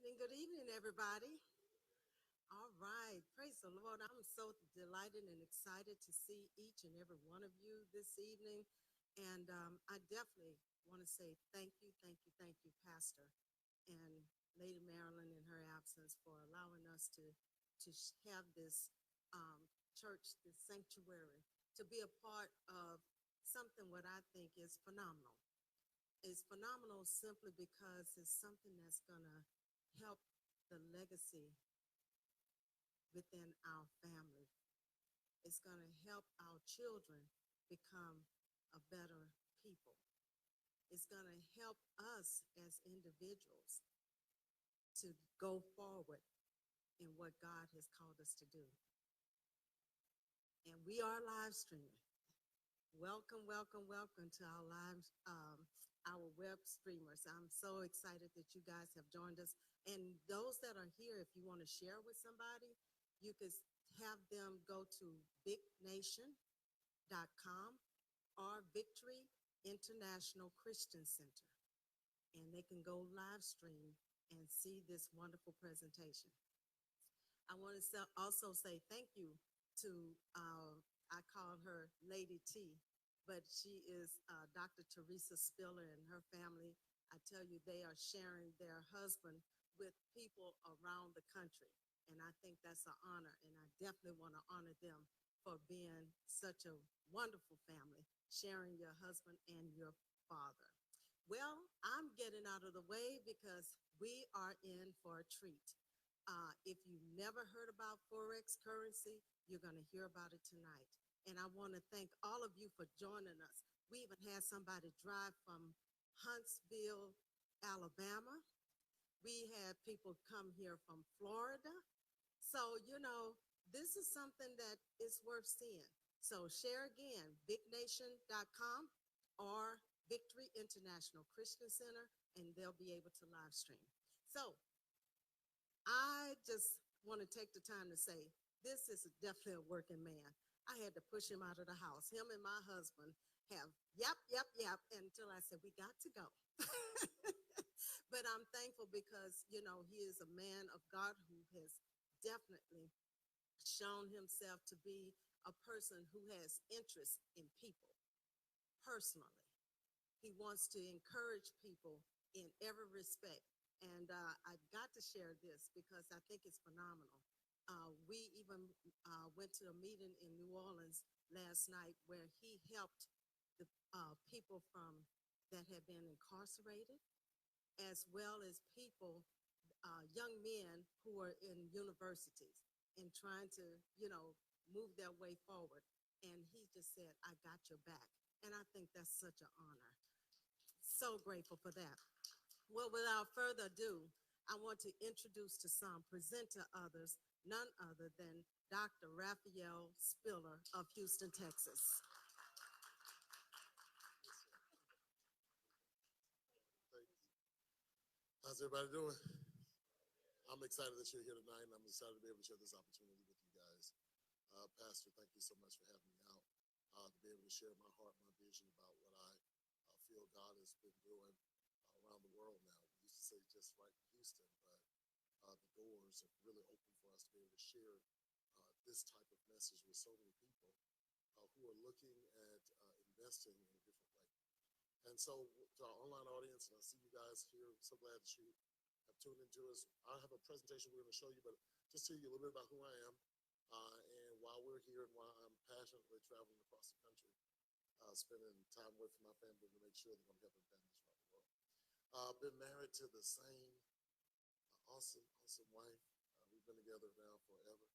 Good evening, everybody. All right, praise the Lord. I'm so delighted and excited to see each and every one of you this evening. And I definitely want to say thank you, Pastor and Lady Marilyn in her absence for allowing us to have this church, this sanctuary, to be a part of something what I think is phenomenal. It's phenomenal simply because it's something that's going to help the legacy within our family. It's going to help our children become a better people. It's going to help us as individuals to go forward in what God has called us to do. And we are live streaming. Welcome, welcome, welcome to our live, our web streamers. I'm so excited that you guys have joined us. And those that are here, if you want to share with somebody, you could have them go to bignation.com or Victory International Christian Center. And they can go live stream and see this wonderful presentation. I want to also say thank you to, I call her Lady T, but she is Dr. Teresa Spiller and her family. I tell you, they are sharing their husband with people around the country. And I think that's an honor, and I definitely want to honor them for being such a wonderful family, sharing your husband and your father. Well, I'm getting out of the way because we are in for a treat. If you've never heard about Forex currency, you're going to hear about it tonight. And I want to thank all of you for joining us. We even had somebody drive from Huntsville, Alabama. We had people come here from Florida. So, this is something that is worth seeing. So share again, bignation.com or Victory International Christian Center, and they'll be able to live stream. So I just want to take the time to say, this is definitely a working man. I had to push him out of the house. Him and my husband have yap, until I said, we got to go. But I'm thankful because, he is a man of God who has definitely shown himself to be a person who has interest in people personally. He wants to encourage people in every respect. And I've got to share this because I think it's phenomenal. We even went to a meeting in New Orleans last night where he helped the people that had been incarcerated, as well as people, young men who are in universities and trying to, move their way forward. And he just said, I got your back. And I think that's such an honor. So grateful for that. Well, without further ado, I want to introduce to some, present to others, none other than Dr. Raphael Spiller of Houston, Texas. Thank you. How's everybody doing? I'm excited that you're here tonight, and I'm excited to be able to share this opportunity with you guys. Pastor, thank you so much for having me out, to be able to share my heart, my vision about what I feel God has been doing around the world now. We used to say just right in Houston, but the doors have really opened for us to be able to share this type of message with so many people who are looking at investing in a different way. And so to our online audience, and I see you guys here, I'm so glad that you have tuned into us. I have a presentation we're going to show you, but just tell you a little bit about who I am and why we're here and why I'm passionately traveling across the country, spending time with my family to make sure that I'm helping families around the world. I've been married to the same awesome wife. We've been together now forever.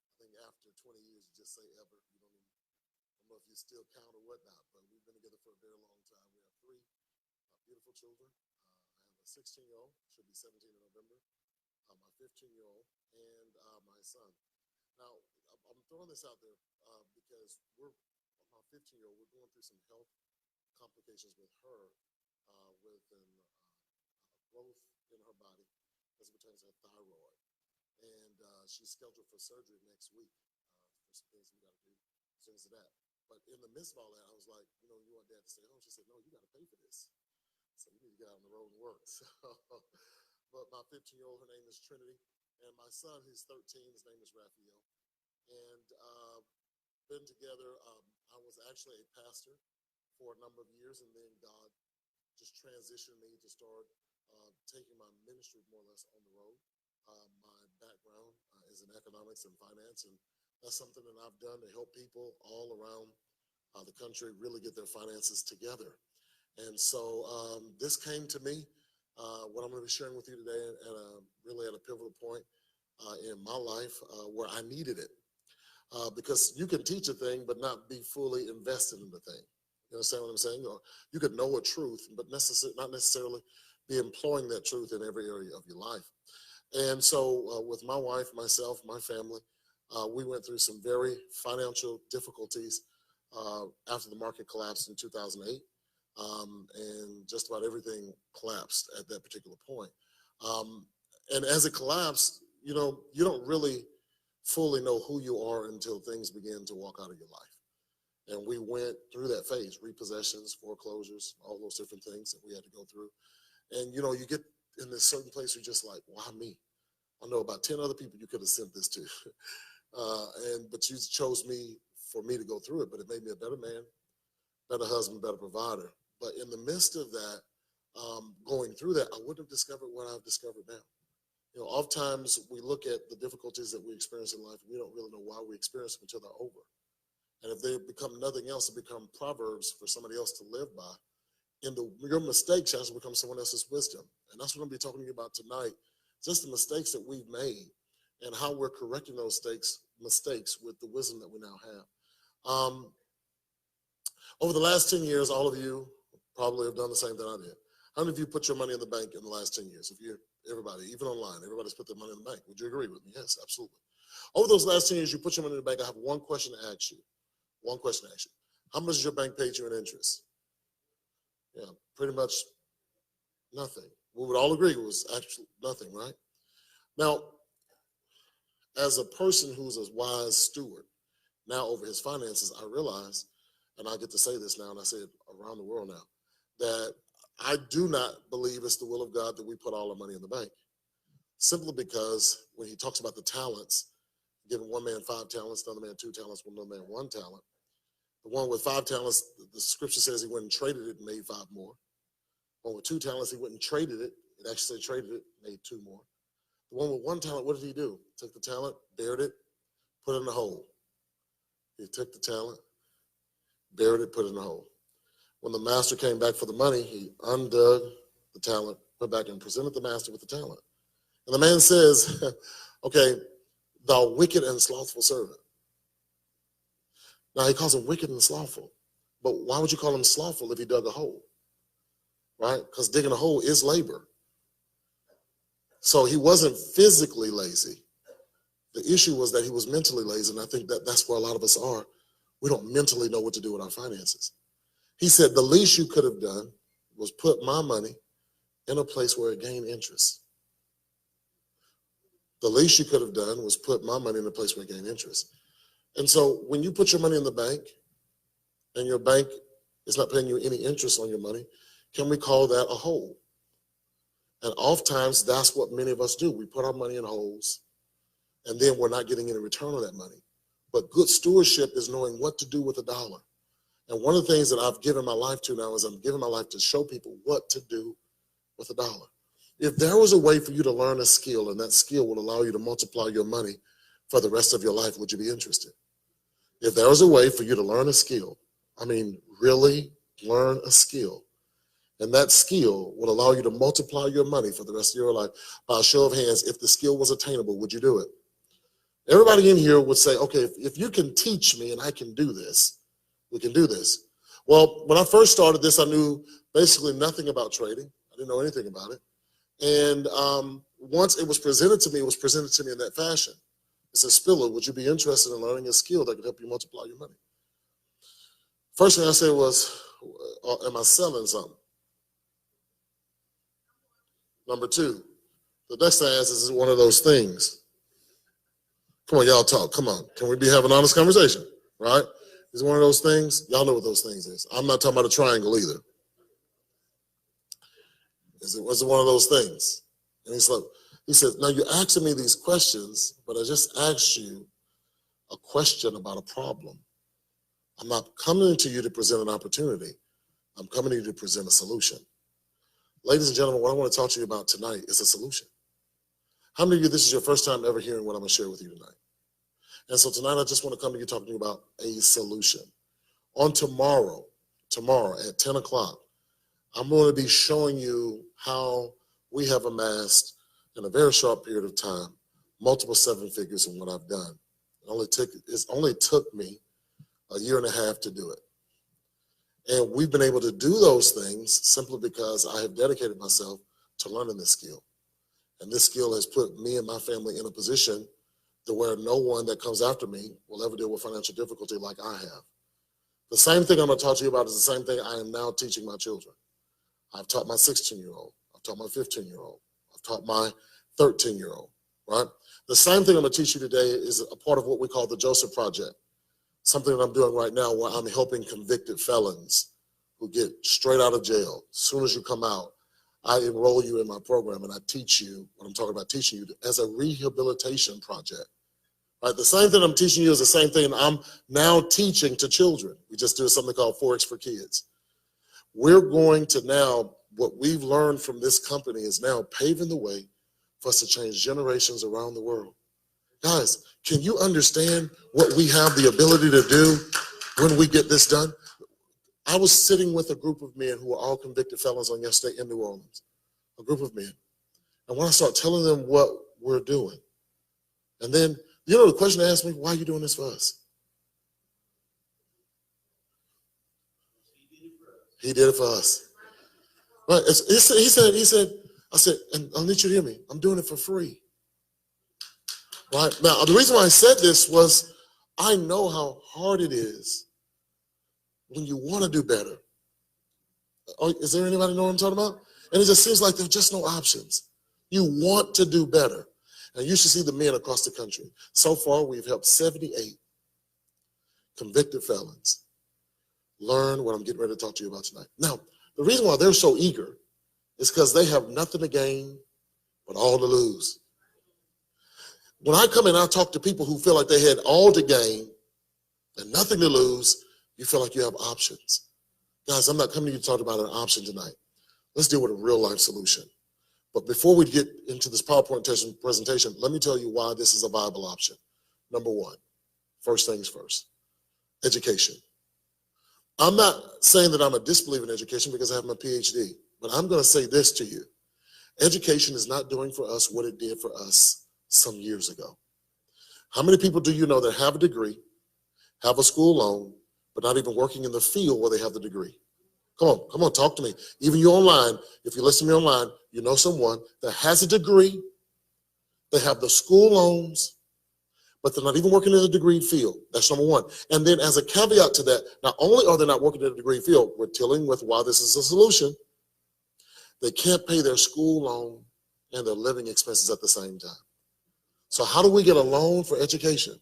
I think after 20 years, you just say ever. You don't even, I don't know if you still count or whatnot, but we've been together for a very long time. We have three beautiful children. I have a 16-year-old, she'll be 17 in November, my 15-year-old, and my son. Now, I'm throwing this out there because my 15-year-old, we're going through some health complications with her, with growth in her body as it pertains to her thyroid. And she's scheduled for surgery next week for some things we got to do as soon as that. But in the midst of all that, I was like, you want Dad to stay home? She said, no, you got to pay for this. So you need to get out on the road and work. So But my 15-year-old, her name is Trinity. And my son, who's 13, his name is Raphael. And been together. I was actually a pastor for a number of years, and then God just transitioned me to start taking my ministry more or less on the road. My background is in economics and finance, and that's something that I've done to help people all around the country really get their finances together. And so this came to me, what I'm going to be sharing with you today, really at a pivotal point in my life where I needed it. Because you can teach a thing but not be fully invested in the thing. You understand what I'm saying? Or you could know a truth, but not necessarily be employing that truth in every area of your life. And so with my wife, myself, my family, we went through some very financial difficulties after the market collapsed in 2008. And just about everything collapsed at that particular point. And as it collapsed, you don't really fully know who you are until things begin to walk out of your life. And we went through that phase, repossessions, foreclosures, all those different things that we had to go through. And, you get in this certain place where you're just like, why me? I know about 10 other people you could have sent this to. But you chose me for me to go through it, but it made me a better man, better husband, better provider. But in the midst of that, going through that, I wouldn't have discovered what I've discovered now. Oftentimes we look at the difficulties that we experience in life, and we don't really know why we experience them until they're over. And if they become nothing else, they become proverbs for somebody else to live by. And your mistakes actually become someone else's wisdom. And that's what I'm going to be talking to you about tonight. Just the mistakes that we've made and how we're correcting those mistakes with the wisdom that we now have. Over the last 10 years, all of you probably have done the same thing I did. How many of you put your money in the bank in the last 10 years? Everybody, even online, everybody's put their money in the bank. Would you agree with me? Yes, absolutely. Over those last 10 years, you put your money in the bank. I have one question to ask you. One question to ask you. How much does your bank pay you in interest? Yeah, pretty much nothing. We would all agree it was actually nothing, right? Now, as a person who's a wise steward, now over his finances, I realize, and I get to say this now, and I say it around the world now, that I do not believe it's the will of God that we put all our money in the bank. Simply because when he talks about the talents, giving one man 5 talents, another man 2 talents, another man 1 talent. The one with 5 talents, the scripture says he went and traded it and made 5 more. The one with 2 talents, he went and traded it. It actually said traded it, made 2 more. The one with 1 talent, what did he do? Took the talent, buried it, put it in the hole. He took the talent, buried it, put it in the hole. When the master came back for the money, he undug the talent, put back and presented the master with the talent. And the man says, okay, thou wicked and slothful servant. Now he calls him wicked and slothful. But why would you call him slothful if he dug a hole? Right? Because digging a hole is labor. So he wasn't physically lazy. The issue was that he was mentally lazy, and I think that that's where a lot of us are. We don't mentally know what to do with our finances. He said, the least you could have done was put my money in a place where it gained interest. The least you could have done was put my money in a place where it gained interest. And so when you put your money in the bank and your bank is not paying you any interest on your money, can we call that a hole? And oftentimes that's what many of us do. We put our money in holes and then we're not getting any return on that money. But good stewardship is knowing what to do with a dollar. And one of the things that I've given my life to now is I'm giving my life to show people what to do with a dollar. If there was a way for you to learn a skill and that skill will allow you to multiply your money for the rest of your life, would you be interested? If there was a way for you to learn a skill, I mean, really learn a skill, and that skill will allow you to multiply your money for the rest of your life, by a show of hands, if the skill was attainable, would you do it? Everybody in here would say, okay, if you can teach me and I can do this, we can do this. Well, when I first started this, I knew basically nothing about trading. I didn't know anything about it. And once it was presented to me in that fashion. It said, Spiller, would you be interested in learning a skill that could help you multiply your money? First thing I said was, am I selling something? Number 2, the next thing I asked is it one of those things? Come on, y'all talk. Come on. Can we be having an honest conversation? Right? Is it one of those things? Y'all know what those things is. I'm not talking about a triangle either. Was it one of those things? And he said, now you're asking me these questions, but I just asked you a question about a problem. I'm not coming to you to present an opportunity. I'm coming to you to present a solution. Ladies and gentlemen, what I want to talk to you about tonight is a solution. How many of you, this is your first time ever hearing what I'm going to share with you tonight? And so tonight, I just want to come to you talking to you about a solution. On tomorrow at 10 o'clock, I'm going to be showing you how we have amassed, in a very short period of time, multiple seven figures in what I've done. It only took me a year and a half to do it. And we've been able to do those things simply because I have dedicated myself to learning this skill. And this skill has put me and my family in a position to where no one that comes after me will ever deal with financial difficulty like I have. The same thing I'm going to talk to you about is the same thing I am now teaching my children. I've taught my 16-year-old. I've taught my 15-year-old. I've taught my 13-year-old, right? The same thing I'm going to teach you today is a part of what we call the Joseph Project, something that I'm doing right now where I'm helping convicted felons who get straight out of jail. As soon as you come out, I enroll you in my program and I teach you what I'm talking about teaching you as a rehabilitation project. Right? The same thing I'm teaching you is the same thing I'm now teaching to children. We just do something called 4X for Kids. We're going to now, what we've learned from this company is now paving the way for us to change generations around the world. Guys, can you understand what we have the ability to do when we get this done? I was sitting with a group of men who were all convicted felons on yesterday in New Orleans, a group of men. And when I start telling them what we're doing, and then, you know, the question they asked me, why are you doing this for us? He did it for us. Right? He said, I said, and I need you to hear me, I'm doing it for free. Right? Now, the reason why I said this was I know how hard it is when you want to do better. Oh, is there anybody know what I'm talking about? And it just seems like there's just no options. You want to do better. And you should see the men across the country. So far, we've helped 78 convicted felons learn what I'm getting ready to talk to you about tonight. Now, the reason why they're so eager is because they have nothing to gain but all to lose. When I come in, I talk to people who feel like they had all to gain and nothing to lose. You feel like you have options. Guys, I'm not coming to you to talk about an option tonight. Let's deal with a real life solution. But before we get into this PowerPoint presentation, let me tell you why this is a viable option. Number one, first things first, education. I'm not saying that I'm a disbeliever in education because I have my PhD, but I'm going to say this to you. Education is not doing for us what it did for us some years ago. How many people do you know that have a degree, have a school loan, but not even working in the field where they have the degree? Come on, talk to me. Even you online, if you listen to me online, you know someone that has a degree, they have the school loans, but they're not even working in the degree field. That's number one. And then as a caveat to that, not only are they not working in the degree field, we're dealing with why this is a solution. They can't pay their school loan and their living expenses at the same time. So how do we get a loan for education?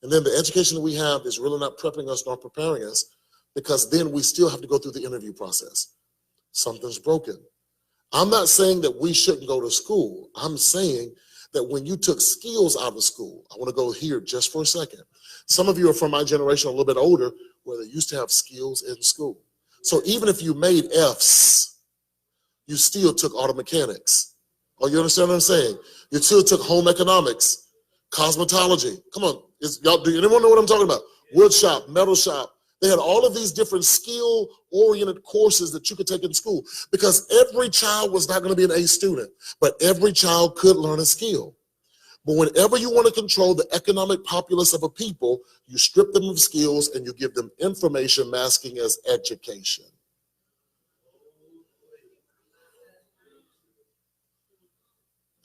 And then the education that we have is really not prepping us nor preparing us, because then we still have to go through the interview process. Something's broken. I'm not saying that we shouldn't go to school. I'm saying that when you took skills out of school, I want to go here just for a second. Some of you are from my generation, a little bit older, where they used to have skills in school. So even if you made Fs, you still took auto mechanics. Oh, you understand what I'm saying? You still took home economics, cosmetology. Come on, do anyone know what I'm talking about? Wood shop, metal shop. They had all of these different skill-oriented courses that you could take in school, because every child was not going to be an A student, but every child could learn a skill. But whenever you want to control the economic populace of a people, you strip them of skills and you give them information masking as education.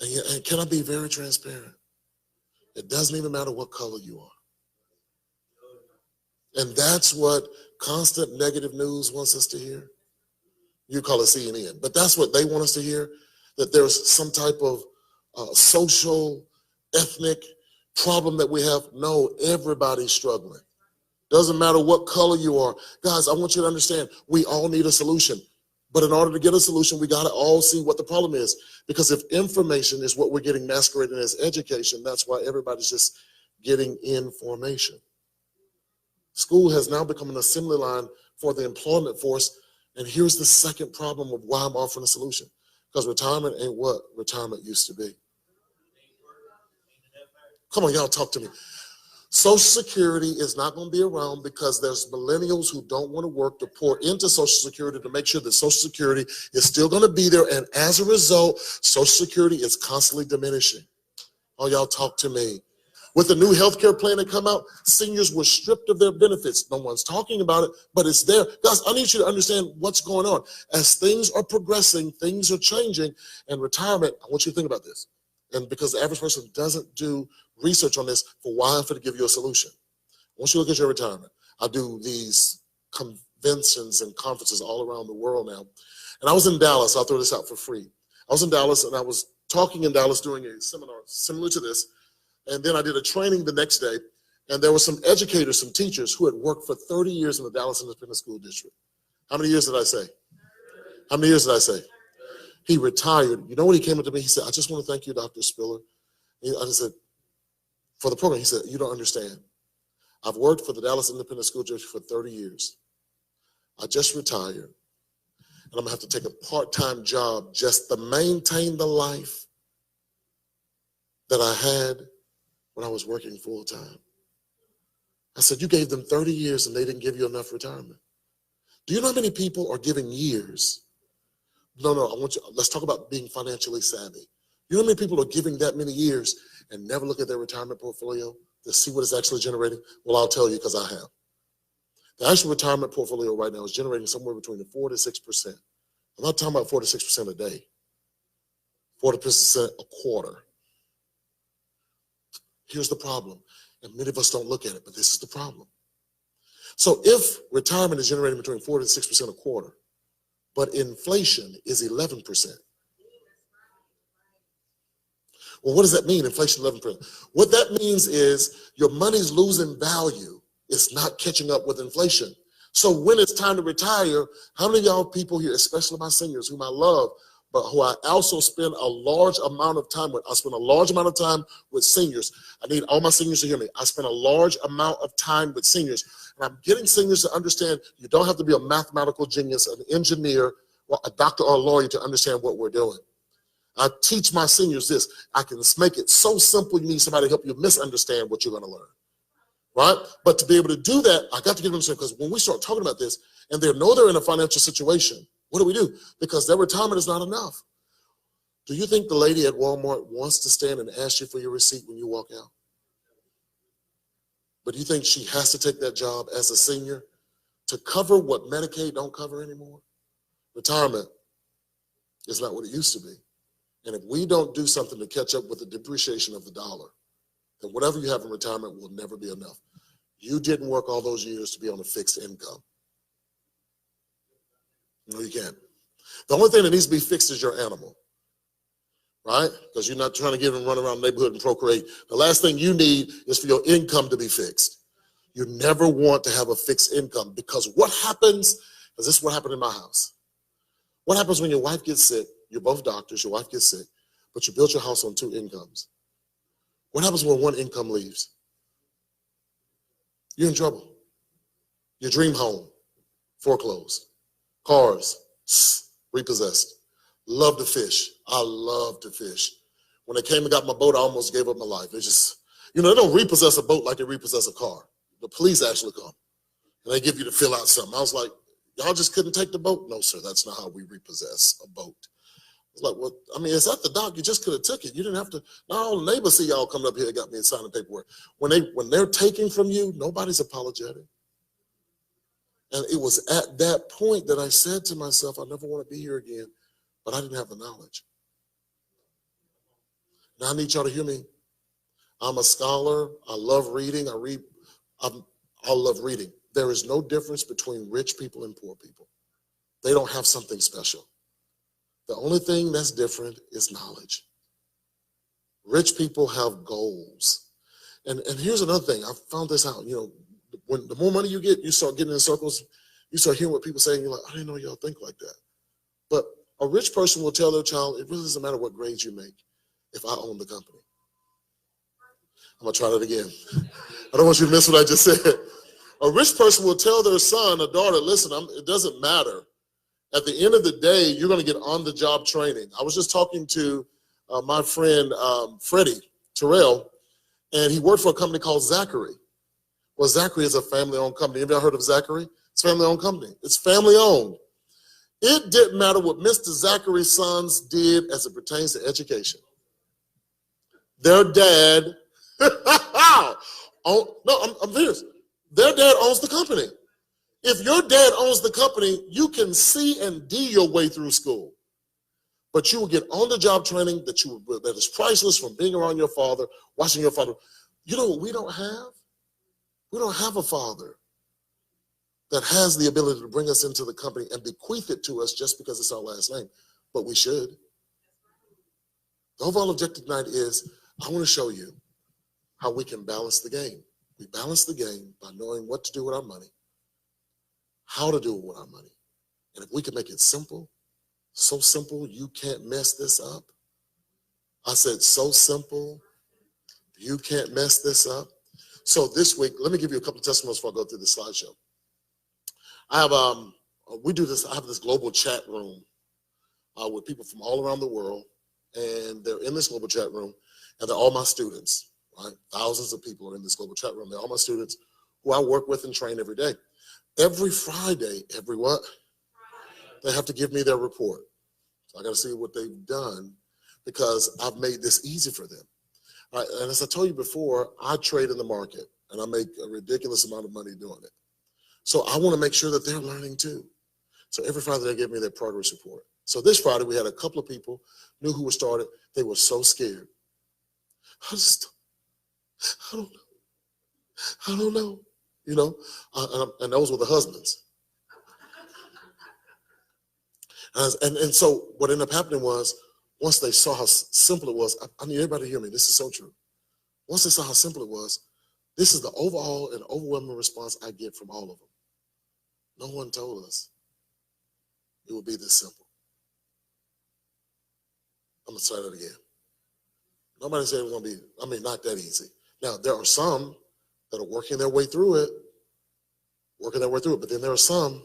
And can I be very transparent? It doesn't even matter what color you are. And that's what constant negative news wants us to hear. You call it CNN, but that's what they want us to hear, that there's some type of social, ethnic problem that we have. No, everybody's struggling. Doesn't matter what color you are. Guys, I want you to understand, we all need a solution. But in order to get a solution, we got to all see what the problem is. Because if information is what we're getting masqueraded as education, that's why everybody's just getting information. School has now become an assembly line for the employment force. And here's the second problem of why I'm offering a solution. Because retirement ain't what retirement used to be. Come on, y'all, talk to me. Social Security is not going to be around because there's millennials who don't want to work to pour into Social Security to make sure that Social Security is still going to be there. And as a result, Social Security is constantly diminishing. Oh, y'all, talk to me. With the new healthcare plan that come out, seniors were stripped of their benefits. No one's talking about it, but it's there. Guys, I need you to understand what's going on. As things are progressing, things are changing, and retirement, I want you to think about this. And because the average person doesn't do research on this, for why I'm going to give you a solution. Once you look at your retirement, I do these conventions and conferences all around the world now. And I was in Dallas. I'll throw this out for free. I was in Dallas, and I was talking in Dallas doing a seminar similar to this. And then I did a training the next day. And there were some educators, some teachers who had worked for 30 years in the Dallas Independent School District. How many years did I say? How many years did I say? He retired. You know what he came up to me? He said, I just want to thank you, Dr. Spiller. I just said, for the program, he said, you don't understand. I've worked for the Dallas Independent School District for 30 years. I just retired. And I'm going to have to take a part-time job just to maintain the life that I had when I was working full-time. I said, you gave them 30 years and they didn't give you enough retirement. Do you know how many people are giving years? No, let's talk about being financially savvy. You know how many people are giving that many years and never look at their retirement portfolio to see what it's actually generating? Well, I'll tell you because I have. The actual retirement portfolio right now is generating somewhere between 4 to 6%. I'm not talking about 4 to 6% a day, 40% a quarter. Here's the problem, and many of us don't look at it, but this is the problem. So if retirement is generating between 4 to 6% a quarter, but inflation is 11%. Well, what does that mean, inflation 11%? What that means is your money's losing value. It's not catching up with inflation. So when it's time to retire, how many of y'all people here, especially my seniors, whom I love, but who I also spend a large amount of time with. I spend a large amount of time with seniors. I need all my seniors to hear me. I spend a large amount of time with seniors. And I'm getting seniors to understand you don't have to be a mathematical genius, an engineer, a doctor or a lawyer to understand what we're doing. I teach my seniors this. I can make it so simple you need somebody to help you misunderstand what you're going to learn. Right? But to be able to do that, I got to get them to understand, because when we start talking about this and they know they're in a financial situation, what do we do? Because their retirement is not enough. Do you think the lady at Walmart wants to stand and ask you for your receipt when you walk out? But do you think she has to take that job as a senior to cover what Medicaid don't cover anymore? Retirement is not what it used to be. And if we don't do something to catch up with the depreciation of the dollar, then whatever you have in retirement will never be enough. You didn't work all those years to be on a fixed income. No, you can't. The only thing that needs to be fixed is your animal, right? Because you're not trying to get and run around the neighborhood and procreate. The last thing you need is for your income to be fixed. You never want to have a fixed income, because what happens, because this is what happened in my house. What happens when your wife gets sick? You're both doctors, your wife gets sick, but you built your house on 2 incomes. What happens when one income leaves? You're in trouble. Your dream home, foreclosed. Cars, repossessed. Love to fish. I love to fish. When they came and got my boat, I almost gave up my life. It's just, they don't repossess a boat like they repossess a car. The police actually come and they give you to fill out something. I was like, y'all just couldn't take the boat? No, sir, that's not how we repossess a boat. It's like, well, it's at the dock. You just could have took it. You didn't have to. Now all the neighbors see y'all coming up here and got me signing paperwork. When they're taking from you, nobody's apologetic. And it was at that point that I said to myself, I never want to be here again, but I didn't have the knowledge. Now I need y'all to hear me. I'm a scholar. I love reading. I love reading. There is no difference between rich people and poor people. They don't have something special. The only thing that's different is knowledge. Rich people have goals. And here's another thing. I found this out. When the more money you get, you start getting in circles, you start hearing what people say, and you're like, I didn't know y'all think like that. But a rich person will tell their child, it really doesn't matter what grades you make if I own the company. I'm going to try that again. I don't want you to miss what I just said. A rich person will tell their son or daughter, listen, it doesn't matter. At the end of the day, you're going to get on-the-job training. I was just talking to my friend Freddie Terrell, and he worked for a company called Zachary. Well, Zachary is a family-owned company. Have you ever heard of Zachary? It's a family-owned company. It's family-owned. It didn't matter what Mr. Zachary's sons did as it pertains to education. Their dad, I'm serious. Their dad owns the company. If your dad owns the company, you can C and D your way through school. But you will get on-the-job training that is priceless from being around your father, watching your father. You know what we don't have? We don't have a father that has the ability to bring us into the company and bequeath it to us just because it's our last name. But we should. The overall objective tonight is, I want to show you how we can balance the game. We balance the game by knowing what to do with our money, how to do it with our money. And if we can make it simple, so simple you can't mess this up. I said so simple you can't mess this up. So this week, let me give you a couple of testimonies before I go through the slideshow. I have I have this global chat room with people from all around the world, and they're in this global chat room, and they're all my students, right? Thousands of people are in this global chat room. They're all my students who I work with and train every day. Every Friday, they have to give me their report. So I got to see what they've done because I've made this easy for them. All right, and as I told you before, I trade in the market, and I make a ridiculous amount of money doing it. So I want to make sure that they're learning too. So every Friday they give me their progress report. So this Friday we had a couple of people knew who were started. They were so scared. I don't know. You know, and those were the husbands. And so what ended up happening was, once they saw how simple it was, I need everybody to hear me. This is so true. Once they saw how simple it was, this is the overall and overwhelming response I get from all of them. No one told us it would be this simple. I'm going to try that again. Nobody said it was going to be, not that easy. Now, there are some that are working their way through it, but then there are some,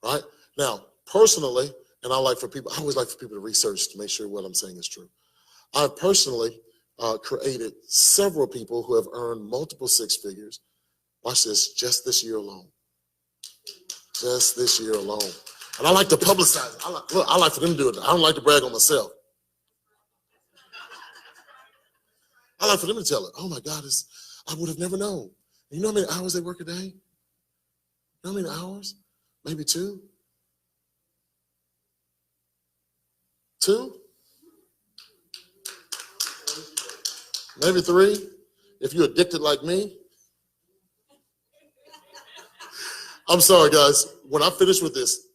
right? Now, personally, and I always like for people to research to make sure what I'm saying is true. I've personally created several people who have earned multiple six figures. Watch this, just this year alone. Just this year alone. And I like to publicize it. I like for them to do it. I don't like to brag on myself. I like for them to tell it. Oh my God, I would have never known. You know how many hours they work a day? You know how many hours? Maybe two? Two? Maybe three? If you're addicted like me. I'm sorry, guys. When I finish with this,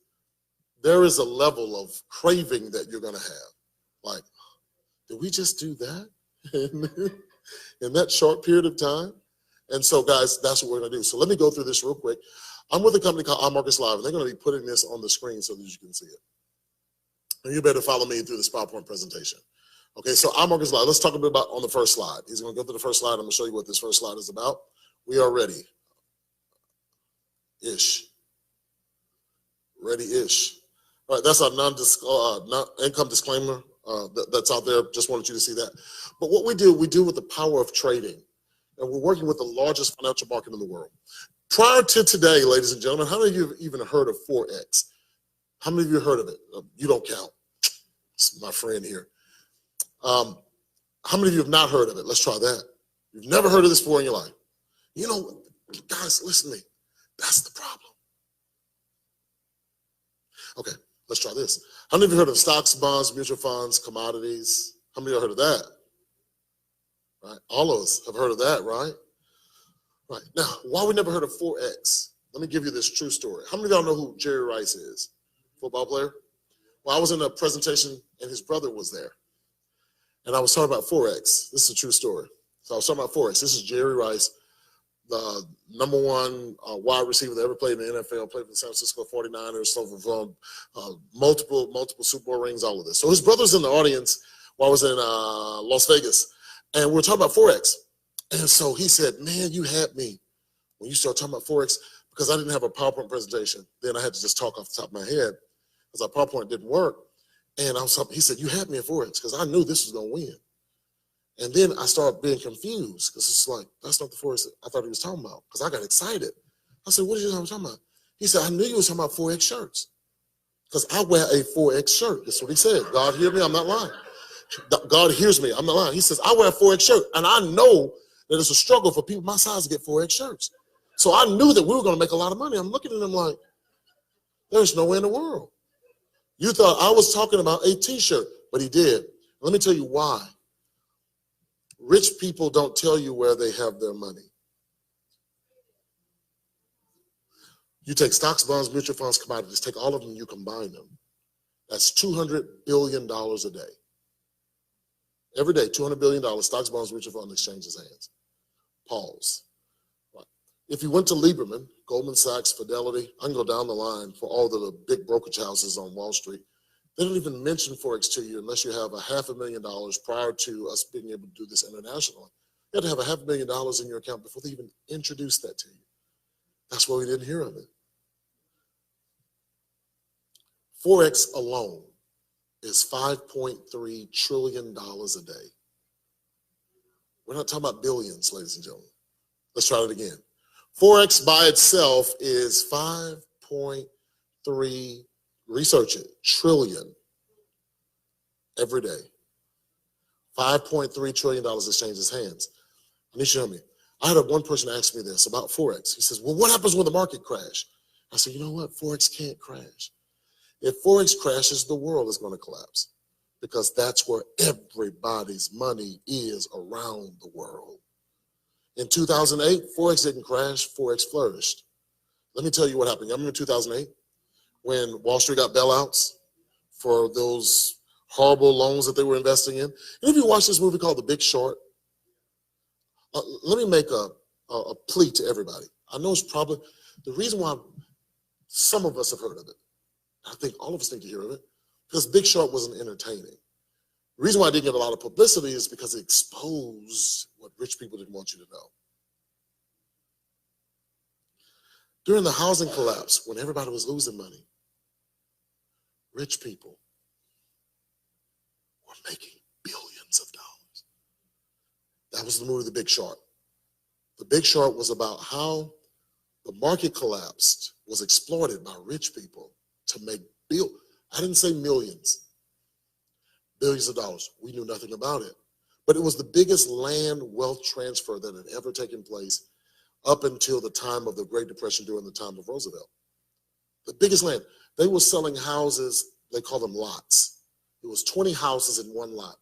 there is a level of craving that you're going to have. Like, did we just do that in that short period of time? And so, guys, that's what we're going to do. So let me go through this real quick. I'm with a company called iMarkets Live, and they're going to be putting this on the screen so that you can see it. And you better follow me through this PowerPoint presentation. Okay, so iMarkets Live. Let's talk a bit about on the first slide. He's going to go through the first slide. I'm going to show you what this first slide is about. We are ready. Ready-ish. All right, that's our non-income disclaimer that's out there. Just wanted you to see that. But what we do with the power of trading. And we're working with the largest financial market in the world. Prior to today, ladies and gentlemen, how many of you have even heard of Forex? How many of you heard of it? You don't count. It's my friend here. How many of you have not heard of it? Let's try that. You've never heard of this before in your life. You know, guys, listen to me. That's the problem. Okay, let's try this. How many of you heard of stocks, bonds, mutual funds, commodities? How many of you heard of that? Right? All of us have heard of that, right? Right. Now, why we never heard of Forex? Let me give you this true story. How many of y'all know who Jerry Rice is? Football player? Well, I was in a presentation and his brother was there. And I was talking about Forex. This is a true story. So I was talking about Forex. This is Jerry Rice. the number one wide receiver that ever played in the NFL, played for the San Francisco 49ers, so from multiple Super Bowl rings, all of this. So his brother's in the audience while I was in Las Vegas, and we were talking about Forex. And so he said, man, you had me when you started talking about Forex, because I didn't have a PowerPoint presentation. Then I had to just talk off the top of my head because our PowerPoint didn't work. And he said, you had me at Forex because I knew this was going to win. And then I started being confused because it's like, that's not the Forex I thought he was talking about, because I got excited. I said, what are you talking about? He said, I knew you were talking about Forex shirts because I wear a Forex shirt. That's what he said. God hear me, I'm not lying. God hears me, I'm not lying. He says, I wear a Forex shirt, and I know that it's a struggle for people my size to get Forex shirts. So I knew that we were going to make a lot of money. I'm looking at him like, there's no way in the world. You thought I was talking about a t-shirt, but he did. Let me tell you why. Rich people don't tell you where they have their money. You take stocks, bonds, mutual funds, commodities, take all of them, you combine them. That's $200 billion a day. Every day, $200 billion, stocks, bonds, mutual funds, exchanges hands. Pause. Right. If you went to Lieberman, Goldman Sachs, Fidelity, I can go down the line for all the big brokerage houses on Wall Street. They don't even mention Forex to you unless you have $500,000 prior to us being able to do this internationally. You have to have $500,000 in your account before they even introduce that to you. That's why we didn't hear of it. Forex alone is $5.3 trillion a day. We're not talking about billions, ladies and gentlemen. Let's try it again. Forex by itself is 5.3, research it, trillion every day. $5.3 trillion exchanges hands. I need you to help me. I had one person ask me this about Forex. He says, well, what happens when the market crashes? I said, you know what? Forex can't crash. If Forex crashes, the world is going to collapse, because that's where everybody's money is around the world. In 2008, Forex didn't crash, Forex flourished. Let me tell you what happened. You remember 2008 when Wall Street got bailouts for those horrible loans that they were investing in? And if you watch this movie called The Big Short, let me make a plea to everybody. I know it's probably the reason why some of us have heard of it. I think all of us need to hear of it, because Big Short wasn't entertaining. The reason why I didn't get a lot of publicity is because it exposed what rich people didn't want you to know. During the housing collapse, when everybody was losing money, rich people were making billions of dollars. That was the movie The Big Short. The Big Short was about how the market collapsed, was exploited by rich people to make I didn't say millions, billions of dollars. We knew nothing about it. But it was the biggest land wealth transfer that had ever taken place up until the time of the Great Depression, during the time of Roosevelt. The biggest land. They were selling houses, they call them lots. It was 20 houses in one lot.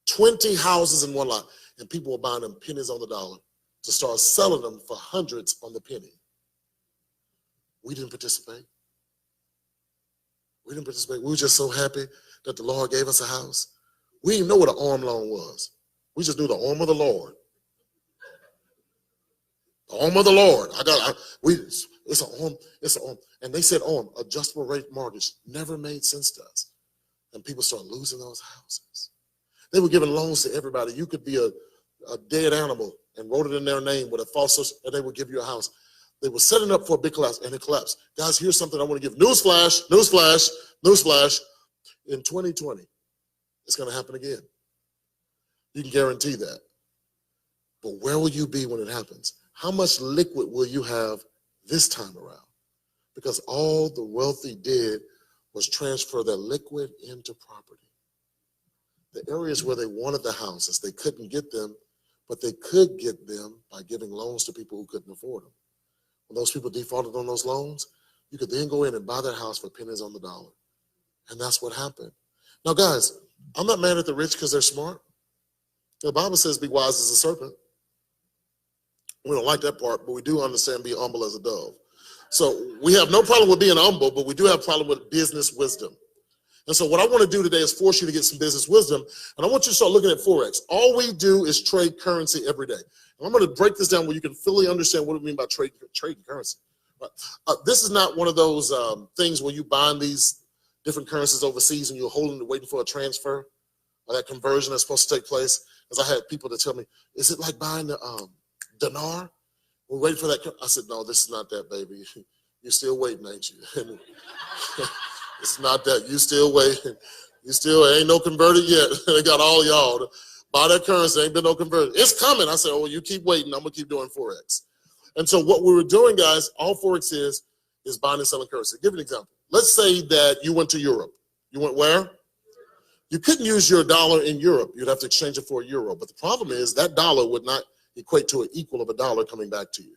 20 houses in one lot. And people were buying them pennies on the dollar to start selling them for hundreds on the penny. We didn't participate. We didn't participate. We were just so happy that the Lord gave us a house. We didn't know what an arm loan was. We just knew the arm of the Lord. The arm of the Lord. It's an arm. And they said arm, adjustable rate mortgage, never made sense to us. And people started losing those houses. They were giving loans to everybody. You could be a dead animal and wrote it in their name with a false social, and they would give you a house. They were setting up for a big collapse, and it collapsed. Guys, here's something I want to give. Newsflash. In 2020, it's going to happen again. You can guarantee that. But where will you be when it happens? How much liquid will you have this time around? Because all the wealthy did was transfer their liquid into property. The areas where they wanted the houses, they couldn't get them, but they could get them by giving loans to people who couldn't afford them. When those people defaulted on those loans, you could then go in and buy their house for pennies on the dollar. And that's what happened. Now, guys, I'm not mad at the rich because they're smart. The Bible says be wise as a serpent. We don't like that part, but we do understand be humble as a dove. So we have no problem with being humble, but we do have a problem with business wisdom. And so what I want to do today is force you to get some business wisdom. And I want you to start looking at Forex. All we do is trade currency every day. And I'm going to break this down where you can fully understand what we mean by trading currency. This is not one of those things where you buying these different currencies overseas and you're holding and waiting for a transfer or that conversion that's supposed to take place. Because I had people that tell me, is it like buying the dinar? We're waiting for that. I said, no, this is not that, baby. You're still waiting, ain't you? It's not that. You still waiting. You still ain't no converted yet. They got all y'all to buy that currency. Ain't been no converted. It's coming. I said, oh, you keep waiting. I'm going to keep doing Forex. And so what we were doing, guys, all Forex is buying and selling currency. Give an example. Let's say that you went to Europe. You went where? You couldn't use your dollar in Europe. You'd have to exchange it for a euro. But the problem is that dollar would not equate to an equal of a dollar coming back to you.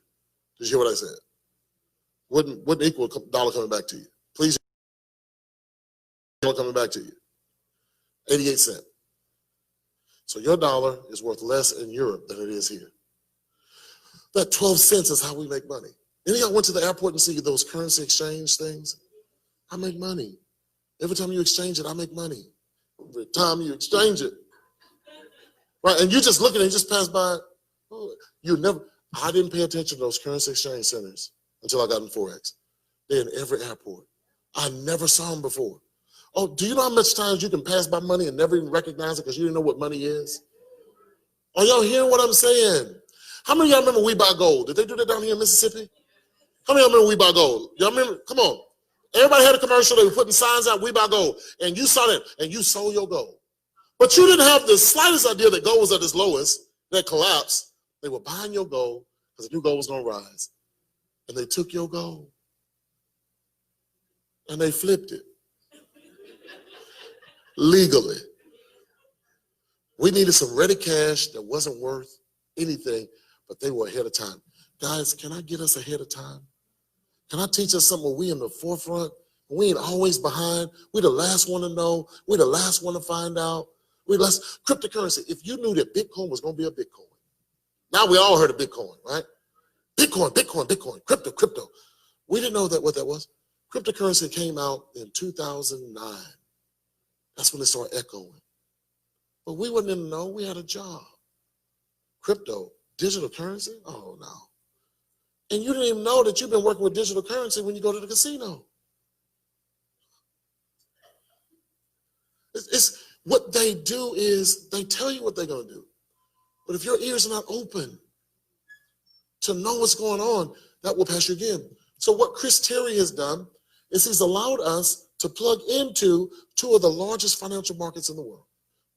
Did you hear what I said? Wouldn't equal a dollar coming back to you. Please, coming back to you. 88 cents. So your dollar is worth less in Europe than it is here. That 12 cents is how we make money. Any of y'all went to the airport and see those currency exchange things? I make money. Every time you exchange it, I make money. Every time you exchange it. Right, and you just look at it, you just pass by. Oh, I didn't pay attention to those currency exchange centers until I got in Forex. They're in every airport. I never saw them before. Oh, do you know how much times you can pass by money and never even recognize it because you didn't know what money is? Are y'all hearing what I'm saying? How many of y'all remember We Buy Gold? Did they do that down here in Mississippi? How many of y'all remember We Buy Gold? Y'all remember? Come on. Everybody had a commercial. They were putting signs out, We Buy Gold. And you saw that, and you sold your gold. But you didn't have the slightest idea that gold was at its lowest, that collapsed. They were buying your gold because they knew gold was going to rise. And they took your gold. And they flipped it. Legally. We needed some ready cash that wasn't worth anything, but they were ahead of time. Guys, can I get us ahead of time? Can I teach us something where we in the forefront? We ain't always behind. We're the last one to know. We're the last one to find out. Cryptocurrency. If you knew that Bitcoin was going to be a Bitcoin. Now we all heard of Bitcoin, right? Bitcoin, crypto. We didn't know what that was. Cryptocurrency came out in 2009. That's when it started echoing. But we wouldn't even know we had a job. Crypto, digital currency? Oh, no. And you didn't even know that you've been working with digital currency when you go to the casino. It's what they do is they tell you what they're going to do. But if your ears are not open to know what's going on, that will pass you again. So what Chris Terry has done is he's allowed us to plug into two of the largest financial markets in the world.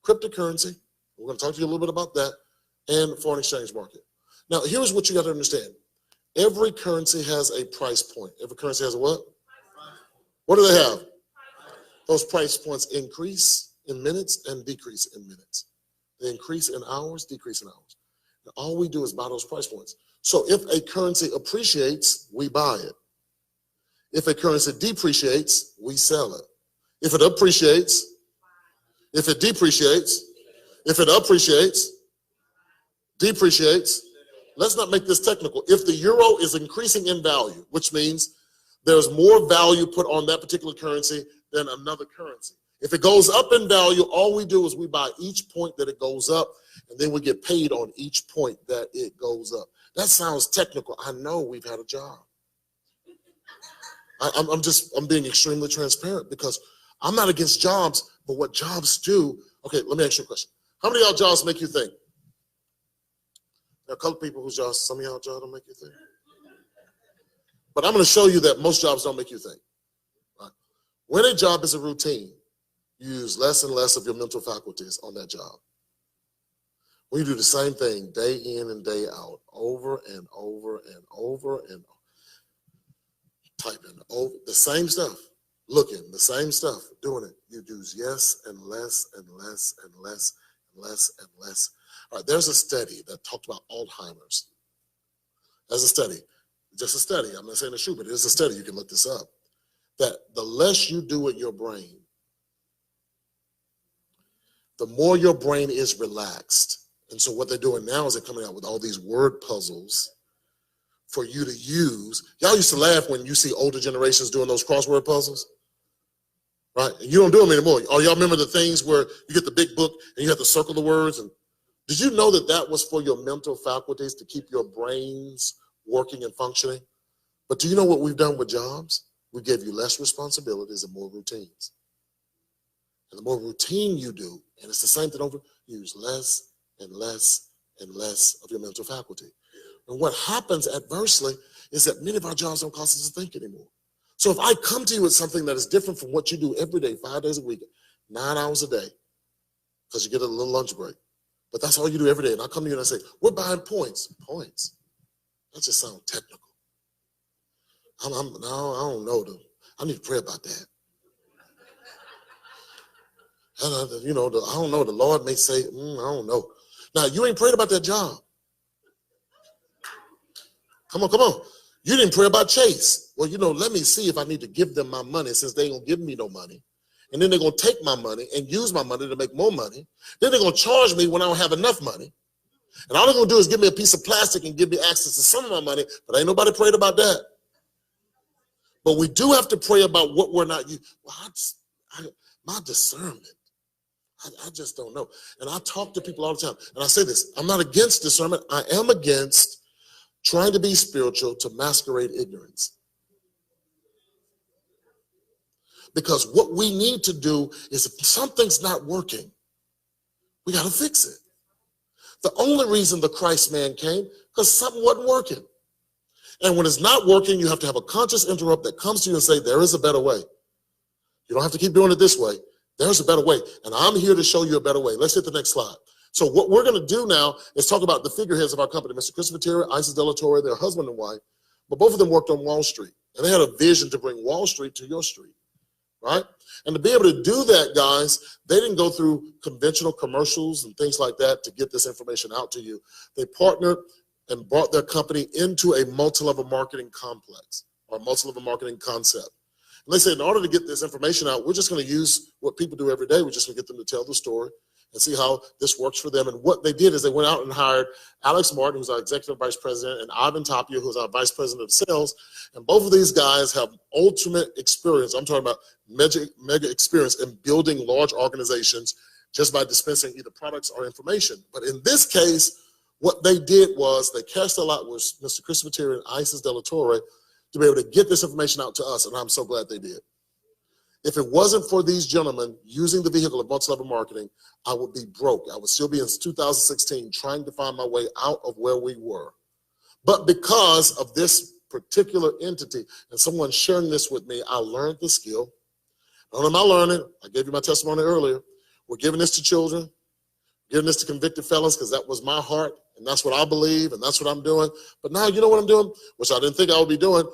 Cryptocurrency, we're going to talk to you a little bit about that, and foreign exchange market. Now, here's what you got to understand. Every currency has a price point. Every currency has a what? What do they have? Those price points increase in minutes and decrease in minutes. They increase in hours, decrease in hours. And all we do is buy those price points. So if a currency appreciates, we buy it. If a currency depreciates, we sell it. If it appreciates, if it depreciates, if it appreciates, depreciates, let's not make this technical. If the euro is increasing in value, which means there's more value put on that particular currency than another currency. If it goes up in value, all we do is we buy each point that it goes up, and then we get paid on each point that it goes up. That sounds technical. I know we've had a job. I'm being extremely transparent because I'm not against jobs, but what jobs do, okay, let me ask you a question. How many of y'all jobs make you think? There are a couple people whose jobs, some of y'all jobs don't make you think. But I'm going to show you that most jobs don't make you think. Right? When a job is a routine, you use less and less of your mental faculties on that job. When you do the same thing day in and day out, over and over and over and over, typing over the same stuff, looking the same stuff, doing it, you do yes and less and less and less and less and less. All right, there's a study that talked about Alzheimer's. There's a study, just a study. I'm not saying it's true, but it is a study. You can look this up. That the less you do with your brain, the more your brain is relaxed. And so what they're doing now is they're coming out with all these word puzzles for you to use. Y'all used to laugh when you see older generations doing those crossword puzzles. right? And you don't do them anymore. Oh, y'all remember the things where you get the big book and you have to circle the words? And did you know that that was for your mental faculties to keep your brains working and functioning? But do you know what we've done with jobs? We gave you less responsibilities and more routines. And the more routine you do, and it's the same thing over, you use less and less and less of your mental faculty. And what happens adversely is that many of our jobs don't cause us to think anymore. So if I come to you with something that is different from what you do every day, 5 days a week, 9 hours a day, because you get a little lunch break, but that's all you do every day, and I come to you and I say, we're buying points. Points? That just sounds technical. No, I don't know. I need to pray about that. You know, I don't know. The Lord may say, I don't know. Now, you ain't prayed about that job. Come on. You didn't pray about Chase. Well, you know, let me see if I need to give them my money since they ain't going to give me no money. And then they're going to take my money and use my money to make more money. Then they're going to charge me when I don't have enough money. And all they're going to do is give me a piece of plastic and give me access to some of my money, but ain't nobody prayed about that. But we do have to pray about what we're not using. Well, my discernment, I just don't know. And I talk to people all the time, and I say this, I'm not against discernment. I am against trying to be spiritual to masquerade ignorance. Because what we need to do is if something's not working, we got to fix it. The only reason the Christ man came, because something wasn't working. And when it's not working, you have to have a conscious interrupt that comes to you and say, there is a better way. You don't have to keep doing it this way. There's a better way. And I'm here to show you a better way. Let's hit the next slide. So what we're going to do now is talk about the figureheads of our company, Mr. Christopher Terry, Isis DeLaTorre, their husband and wife. But both of them worked on Wall Street. And they had a vision to bring Wall Street to your street. Right? And to be able to do that, guys, they didn't go through conventional commercials and things like that to get this information out to you. They partnered and brought their company into a multi-level marketing complex or multi-level marketing concept. And they said, in order to get this information out, we're just going to use what people do every day. We're just going to get them to tell the story and see how this works for them. And what they did is they went out and hired Alex Martin, who's our executive vice president, and Ivan Tapia, who's our vice president of sales. And both of these guys have ultimate experience. I'm talking about mega experience in building large organizations just by dispensing either products or information. But in this case, what they did was they cast a lot with Mr. Christopher Terry and Isis DeLaTorre to be able to get this information out to us, and I'm so glad they did. If it wasn't for these gentlemen using the vehicle of multi-level marketing, I would be broke. I would still be in 2016 trying to find my way out of where we were. But because of this particular entity and someone sharing this with me, I learned the skill. Not only am I learning, I gave you my testimony earlier, we're giving this to children, giving this to convicted felons because that was my heart and that's what I believe and that's what I'm doing. But now you know what I'm doing, which I didn't think I would be doing.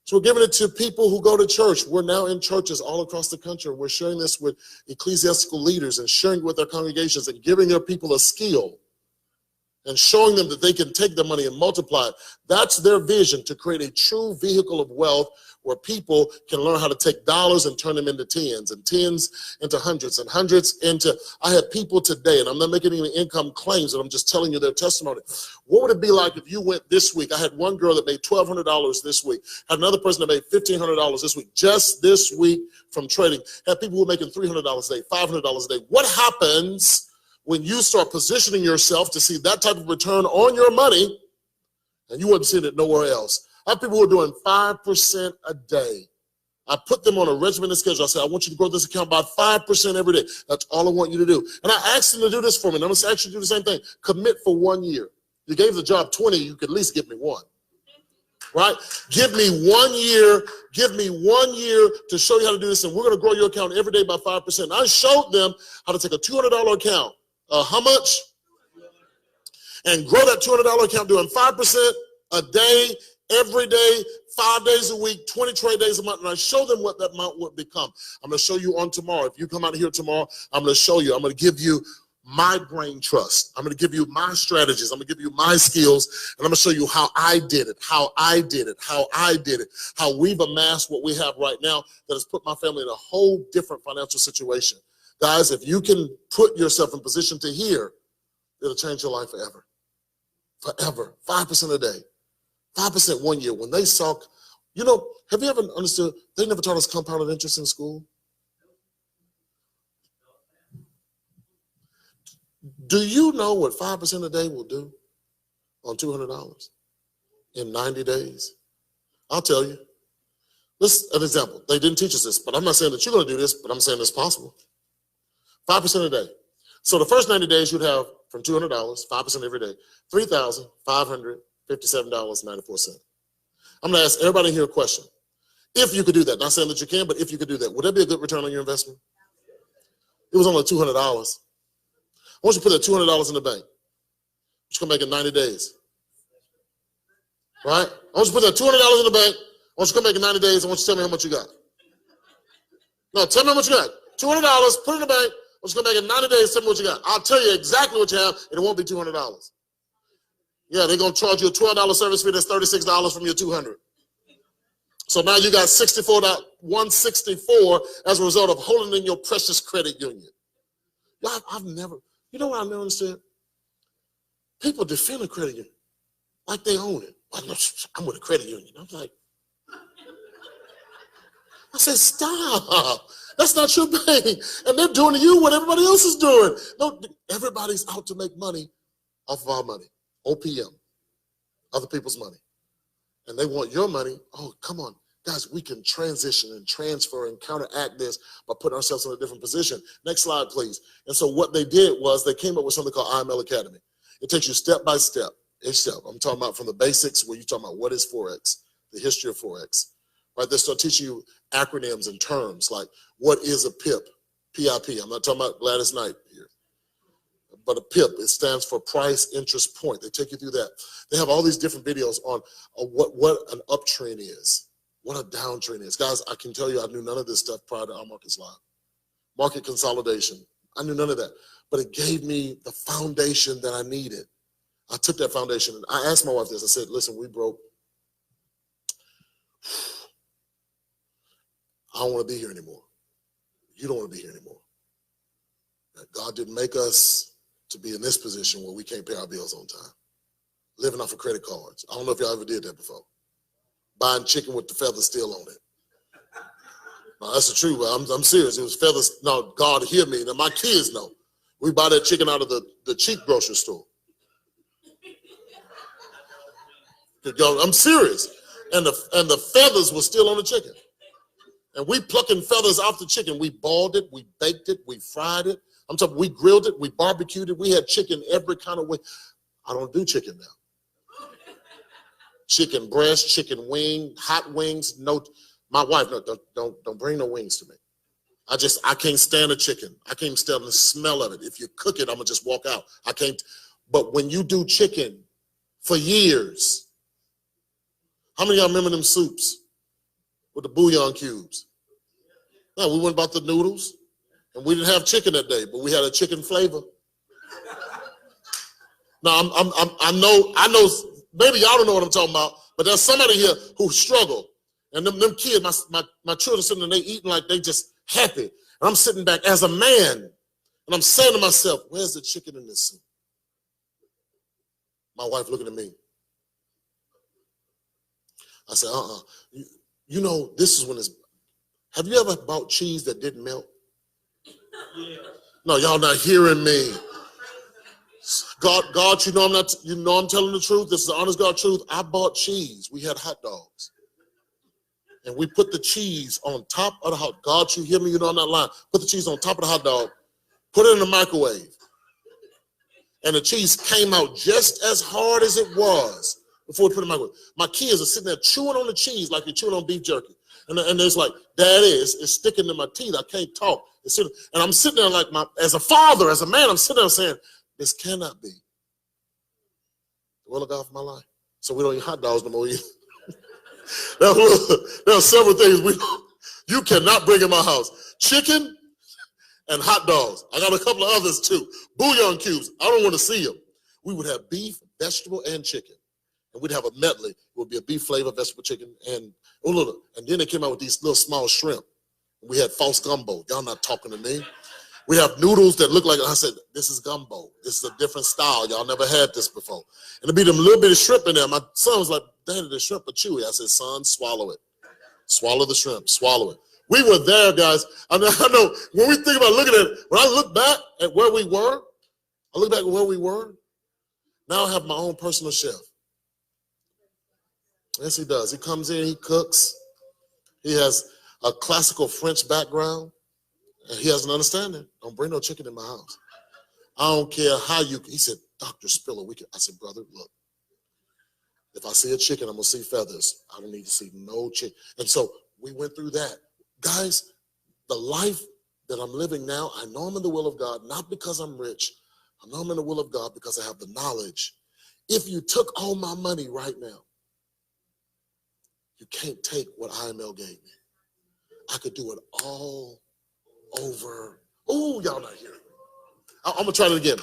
So we're giving it to people who go to church. We're now in churches all across the country. We're sharing this with ecclesiastical leaders and sharing with their congregations and giving their people a skill and showing them that they can take the money and multiply it. That's their vision, to create a true vehicle of wealth where people can learn how to take dollars and turn them into tens and tens into hundreds and hundreds into, I had people today, and I'm not making any income claims, and I'm just telling you their testimony. What would it be like if you went this week? I had one girl that made $1,200 this week, had another person that made $1,500 this week, just this week from trading, had people who were making $300 a day, $500 a day. What happens when you start positioning yourself to see that type of return on your money, and you wouldn't see it nowhere else? I have people who are doing 5% a day. I put them on a regimented schedule. I said, I want you to grow this account by 5% every day. That's all I want you to do. And I asked them to do this for me. And I'm going to actually do the same thing. Commit for 1 year. You gave the job 20, you could at least give me one. Right? Give me 1 year. Give me 1 year to show you how to do this. And we're going to grow your account every day by 5%. And I showed them how to take a $200 account. How much? And grow that $200 account doing 5% a day, every day, 5 days a week, 20 trade days a month, and I show them what that amount would become. I'm going to show you on tomorrow. If you come out here tomorrow, I'm going to show you. I'm going to give you my brain trust. I'm going to give you my strategies. I'm going to give you my skills, and I'm going to show you how I did it, how we've amassed what we have right now that has put my family in a whole different financial situation. Guys, if you can put yourself in position to hear, it'll change your life forever. Forever. 5% a day. 5% 1 year. When they saw, you know, have you ever understood, they never taught us compounded interest in school? Do you know what 5% a day will do on $200 in 90 days? I'll tell you. This is an example. They didn't teach us this, but I'm not saying that you're going to do this, but I'm saying it's possible. 5% a day. So the first 90 days you'd have from $200, 5% every day, $3,557.94. I'm going to ask everybody here a question. If you could do that, not saying that you can, but if you could do that, would that be a good return on your investment? It was only $200. I want you to put that $200 in the bank. What you going to make in 90 days? Right? I want you to put that $200 in the bank. I want you to come back in 90 days. I want you to tell me how much you got. No, tell me how much you got. $200, put it in the bank. I want you to come back in 90 days. Tell me what you got. I'll tell you exactly what you have, and it won't be $200. Yeah, they're going to charge you a $12 service fee. That's $36 from your $200. So now you got $164 as a result of holding in your precious credit union. I've never, you know what I never understood? People defend a credit union like they own it. I'm with a credit union. I'm like, I said, stop. That's not your bank. And they're doing to you what everybody else is doing. No, everybody's out to make money off of our money. OPM, other people's money. And they want your money. Oh, come on. Guys, we can transition and transfer and counteract this by putting ourselves in a different position. Next slide, please. And so what they did was they came up with something called Iml Academy. It takes you step by step, each step. I'm talking about from the basics where you're talking about what is Forex, the history of Forex. Right? They start teaching you acronyms and terms like what is a PIP, PIP. I'm not talking about Gladys Knight here. But a PIP, it stands for price interest point. They take you through that. They have all these different videos on what an uptrend is, what a downtrend is. Guys, I can tell you I knew none of this stuff prior to Our Markets Live. Market consolidation, I knew none of that. But it gave me the foundation that I needed. I took that foundation and I asked my wife this. I said, listen, we broke. I don't want to be here anymore. You don't want to be here anymore. God didn't make us to be in this position where we can't pay our bills on time. Living off of credit cards. I don't know if y'all ever did that before. Buying chicken with the feathers still on it. No, that's the truth. I'm serious. It was feathers. No, God hear me. Now, my kids know. We buy that chicken out of the cheap grocery store. I'm serious. And the feathers were still on the chicken. And we plucking feathers off the chicken. We boiled it, we baked it, we fried it. I'm talking, we grilled it, we barbecued it. We had chicken every kind of way. I don't do chicken now. Chicken breast, chicken wing, hot wings. No, my wife, no, don't bring no wings to me. I can't stand a chicken. I can't stand the smell of it. If you cook it, I'm gonna just walk out. I can't. But when you do chicken for years, how many of y'all remember them soups with the bouillon cubes? No, we went about the noodles, and we didn't have chicken that day, but we had a chicken flavor. Now I know. Maybe y'all don't know what I'm talking about, but there's somebody here who struggle, and them kids, my children sitting there, they eating like they just happy, and I'm sitting back as a man, and I'm saying to myself, "Where's the chicken in this soup?" My wife looking at me. I said, You know, this is when it's. Have you ever bought cheese that didn't melt? Yeah. No, y'all not hearing me. God, you know I'm not. You know I'm telling the truth. This is the honest God truth. I bought cheese. We had hot dogs, and we put the cheese on top of the hot. God, you hear me? You know I'm not lying. Put the cheese on top of the hot dog. Put it in the microwave, and the cheese came out just as hard as it was before we put it in the microwave. My kids are sitting there chewing on the cheese like you're chewing on beef jerky. And it's like, Daddy, it's sticking to my teeth. I can't talk. And I'm sitting there like, as a father, as a man, I'm sitting there saying, this cannot be the will of God for my life. So we don't eat hot dogs no more either. There are several things you cannot bring in my house. Chicken and hot dogs. I got a couple of others too. Bouillon cubes. I don't want to see them. We would have beef, vegetable, and chicken. And we'd have a medley. It would be a beef flavor, vegetable chicken, and then they came out with these little small shrimp. We had false gumbo. Y'all not talking to me. We have noodles that look like, I said, this is gumbo. This is a different style. Y'all never had this before. And it'd be them little bit of shrimp in there. My son was like, Daddy, the shrimp are chewy. I said, son, swallow it. Swallow the shrimp. Swallow it. We were there, guys. I know when we think about looking at it, when I look back at where we were, I look back at where we were. Now I have my own personal chef. Yes, he does. He comes in, he cooks. He has a classical French background, and he has an understanding. Don't bring no chicken in my house. I don't care how you, he said, Dr. Spiller, I said, brother, look, if I see a chicken, I'm going to see feathers. I don't need to see no chicken. And so we went through that. Guys, the life that I'm living now, I know I'm in the will of God, not because I'm rich. I know I'm in the will of God because I have the knowledge. If you took all my money right now, you can't take what IML gave me. I could do it all over. Oh, y'all not hearing me. I'm going to try it again.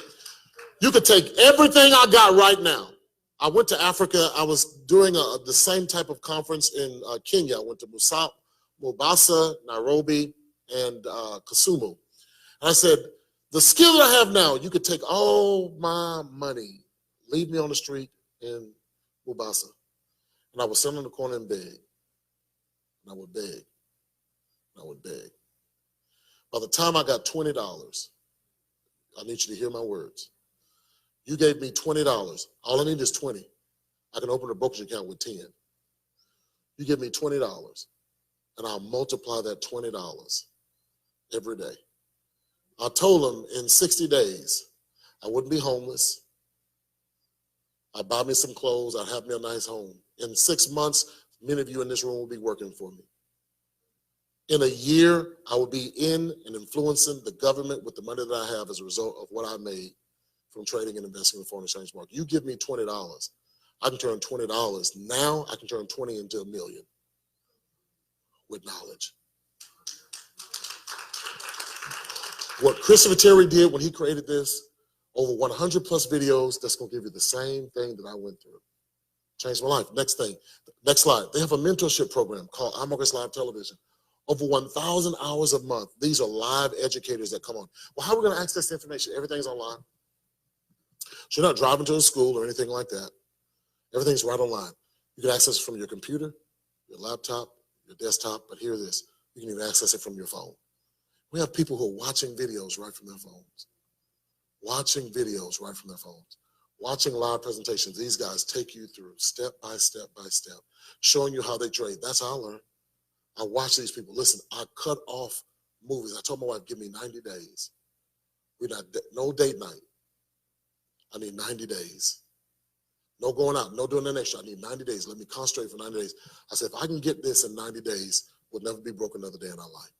You could take everything I got right now. I went to Africa. I was doing the same type of conference in Kenya. I went to Mombasa, Nairobi, and Kisumu. And I said, the skill that I have now, you could take all my money, leave me on the street in Mombasa. And I would sit on the corner and beg. And I would beg. And I would beg. By the time I got $20, I need you to hear my words. You gave me $20. All I need is 20. I can open a brokerage account with 10. You give me $20, and I'll multiply that $20 every day. I told them in 60 days, I wouldn't be homeless. I'd buy me some clothes. I'd have me a nice home. In 6 months, many of you in this room will be working for me. In a year, I will be in and influencing the government with the money that I have as a result of what I made from trading and investing in the foreign exchange market. You give me $20, I can turn $20. Now I can turn 20 into $1 million with knowledge. What Christopher Terry did when he created this, over 100 plus videos, that's going to give you the same thing that I went through. Changed my life. Next thing, next slide. They have a mentorship program called iMarkets Live Television. Over 1,000 hours a month. These are live educators that come on. Well, how are we going to access the information? Everything's online. So you're not driving to a school or anything like that. Everything's right online. You can access it from your computer, your laptop, your desktop, but hear this, you can even access it from your phone. We have people who are watching videos right from their phones. Watching videos right from their phones. Watching live presentations. These guys take you through step by step by step, showing you how they trade. That's how I learn. I watch these people. Listen, I cut off movies. I told my wife, give me 90 days. No date night. I need 90 days. No going out, no doing that extra. I need 90 days. Let me concentrate for 90 days. I said, if I can get this in 90 days, we'll never be broke another day in our life.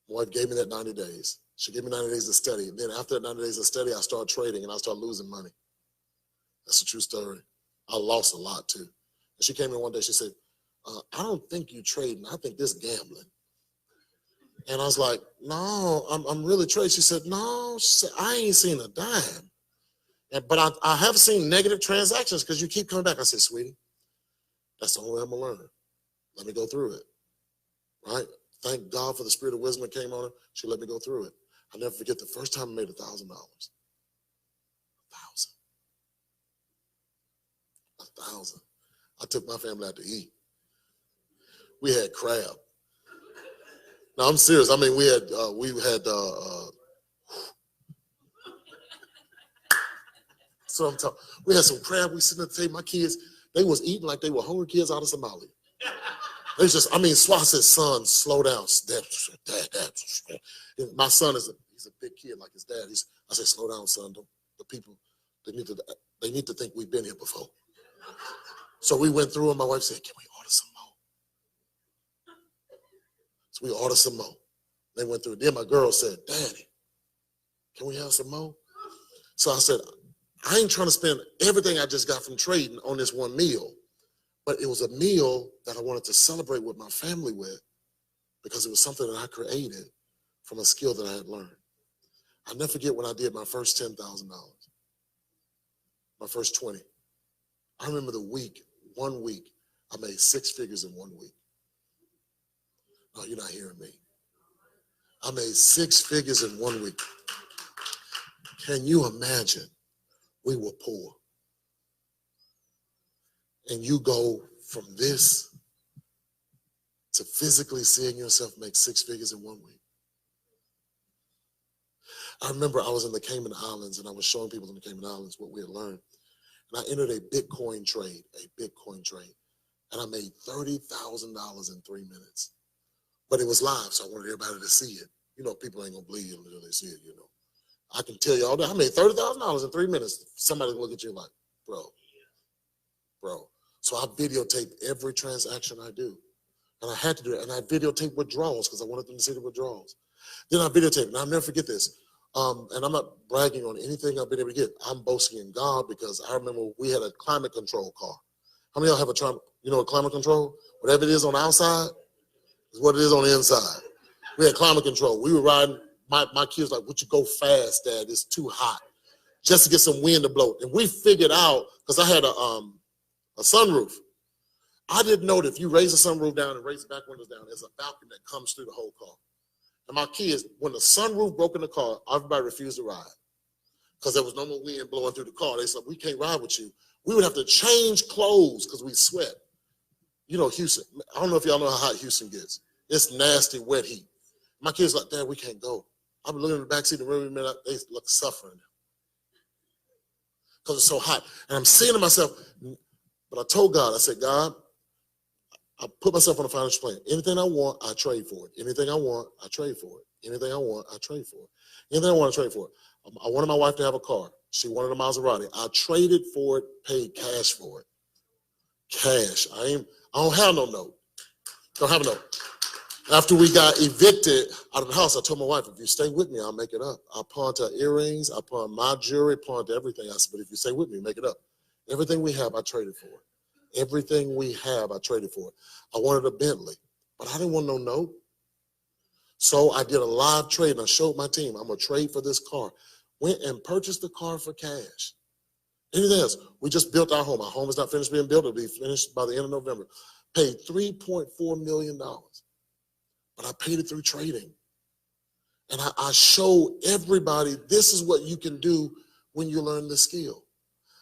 My wife gave me that 90 days. She gave me 90 days to study. And then after that 90 days of study, I started trading and I started losing money. That's a true story. I lost a lot too. And she came in one day, she said, I don't think you trading. I think this gambling. And I was like, no, I'm really trading. She said, no, I ain't seen a dime. But I have seen negative transactions because you keep coming back. I said, sweetie, that's the only way I'm going to learn. Let me go through it, right? Thank God for the spirit of wisdom that came on her. She let me go through it. I'll never forget the first time I made $1,000. $1,000. I took my family out to eat. We had crab. No, I'm serious. I mean, we had so I'm talking. We had some crab. We sitting at the table. My kids, they was eating like they were hungry kids out of Somalia. They just, Swat said, son, slow down. Dad. My son he's a big kid like his dad. I said, slow down, son. The people, they need to think we've been here before. So we went through and my wife said, can we order some more? So we ordered some more. They went through it. Then my girl said, Daddy, can we have some more? So I said, I ain't trying to spend everything I just got from trading on this one meal. But it was a meal that I wanted to celebrate with my family with because it was something that I created from a skill that I had learned. I'll never forget when I did my first $10,000, my first 20. I remember one week, I made 6 figures in 1 week. No, you're not hearing me. I made 6 figures in 1 week. Can you imagine? We were poor. And you go from this to physically seeing yourself make 6 figures in 1 week. I remember I was in the Cayman Islands and I was showing people in the Cayman Islands what we had learned. And I entered a Bitcoin trade. And I made $30,000 in 3 minutes. But it was live, so I wanted everybody to see it. You know, people ain't gonna believe you until they see it, you know. I can tell you all that I made $30,000 in 3 minutes. Somebody look at you like, bro. So I videotape every transaction I do. And I had to do it. And I videotape withdrawals because I wanted them to see the withdrawals. Then I videotape, and I'll never forget this. And I'm not bragging on anything I've been able to get. I'm boasting in God because I remember we had a climate control car. How many of y'all have a climate control? Whatever it is on the outside is what it is on the inside. We had climate control. We were riding. My kids like, would you go fast, Dad? It's too hot. Just to get some wind to blow. And we figured out, because I had a sunroof. I didn't know that if you raise the sunroof down and raise the back windows down, there's a balcony that comes through the whole car. And my kids, when the sunroof broke in the car, everybody refused to ride because there was no more wind blowing through the car. They said, we can't ride with you. We would have to change clothes because we sweat. You know, Houston, I don't know if y'all know how hot Houston gets. It's nasty, wet heat. My kids like, Dad, we can't go. I'm looking in the backseat of the room, they look suffering because it's so hot. And I'm saying to myself, but I told God, I said, God, I put myself on a financial plan. Anything I want, I trade for it. Anything I want, I trade for it. Anything I want, I trade for it. Anything I want, I trade for it. I wanted my wife to have a car. She wanted a Maserati. I traded for it, paid cash for it. Cash. I don't have no note. Don't have a note. After we got evicted out of the house, I told my wife, if you stay with me, I'll make it up. I pawned her earrings, I pawned my jewelry, pawned everything. I said, but if you stay with me, make it up. Everything we have, I traded for it. Everything we have, I traded for it. I wanted a Bentley, but I didn't want no note. So I did a live trade, and I showed my team, I'm going to trade for this car. Went and purchased the car for cash. Anything else? We just built our home. Our home is not finished being built. It'll be finished by the end of November. Paid $3.4 million. But I paid it through trading. And I show everybody this is what you can do when you learn the skill.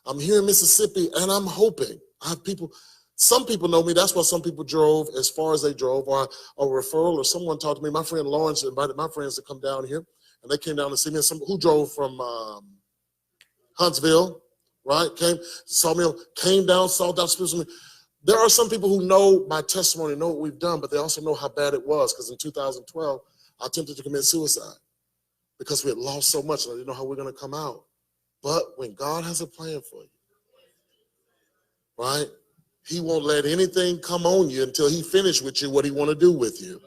I'm here in Mississippi, and I'm hoping. I have people, some people know me. That's why some people drove as far as they drove, or a referral, or someone talked to me. My friend Lawrence invited my friends to come down here, and they came down to see me. And who drove from Huntsville, right? Saw me, came down, saw Dr. Spiller. There are some people who know my testimony, know what we've done, but they also know how bad it was, because in 2012, I attempted to commit suicide because we had lost so much, and I didn't know how we're going to come out. But when God has a plan for you, right, he won't let anything come on you until he finishes with you what he want to do with you.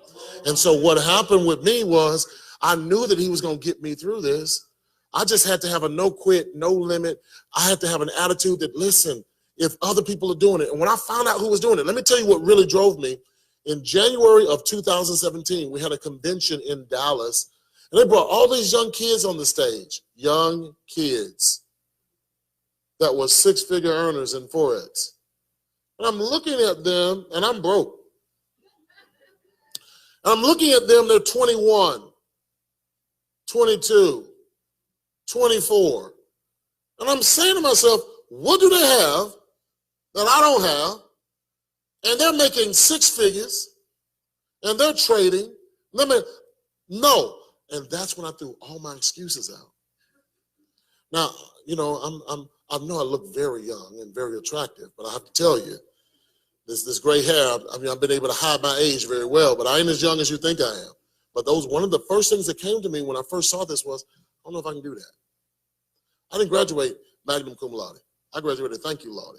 And so what happened with me was I knew that he was going to get me through this. I just had to have a no quit, no limit. I had to have an attitude that, listen, if other people are doing it. And when I found out who was doing it, let me tell you what really drove me. In January of 2017, we had a convention in Dallas, and they brought all these young kids on the stage, young kids that were six-figure earners in Forex. And I'm looking at them, and I'm broke. And I'm looking at them, they're 21, 22, 24. And I'm saying to myself, what do they have that I don't have? And they're making six figures, and they're trading. No. And that's when I threw all my excuses out. Now, you know, I know I look very young and very attractive, but I have to tell you, this gray hair, I mean, I've been able to hide my age very well, but I ain't as young as you think I am. But one of the first things that came to me when I first saw this was, I don't know if I can do that. I didn't graduate magna cum laude. I graduated thank you laude,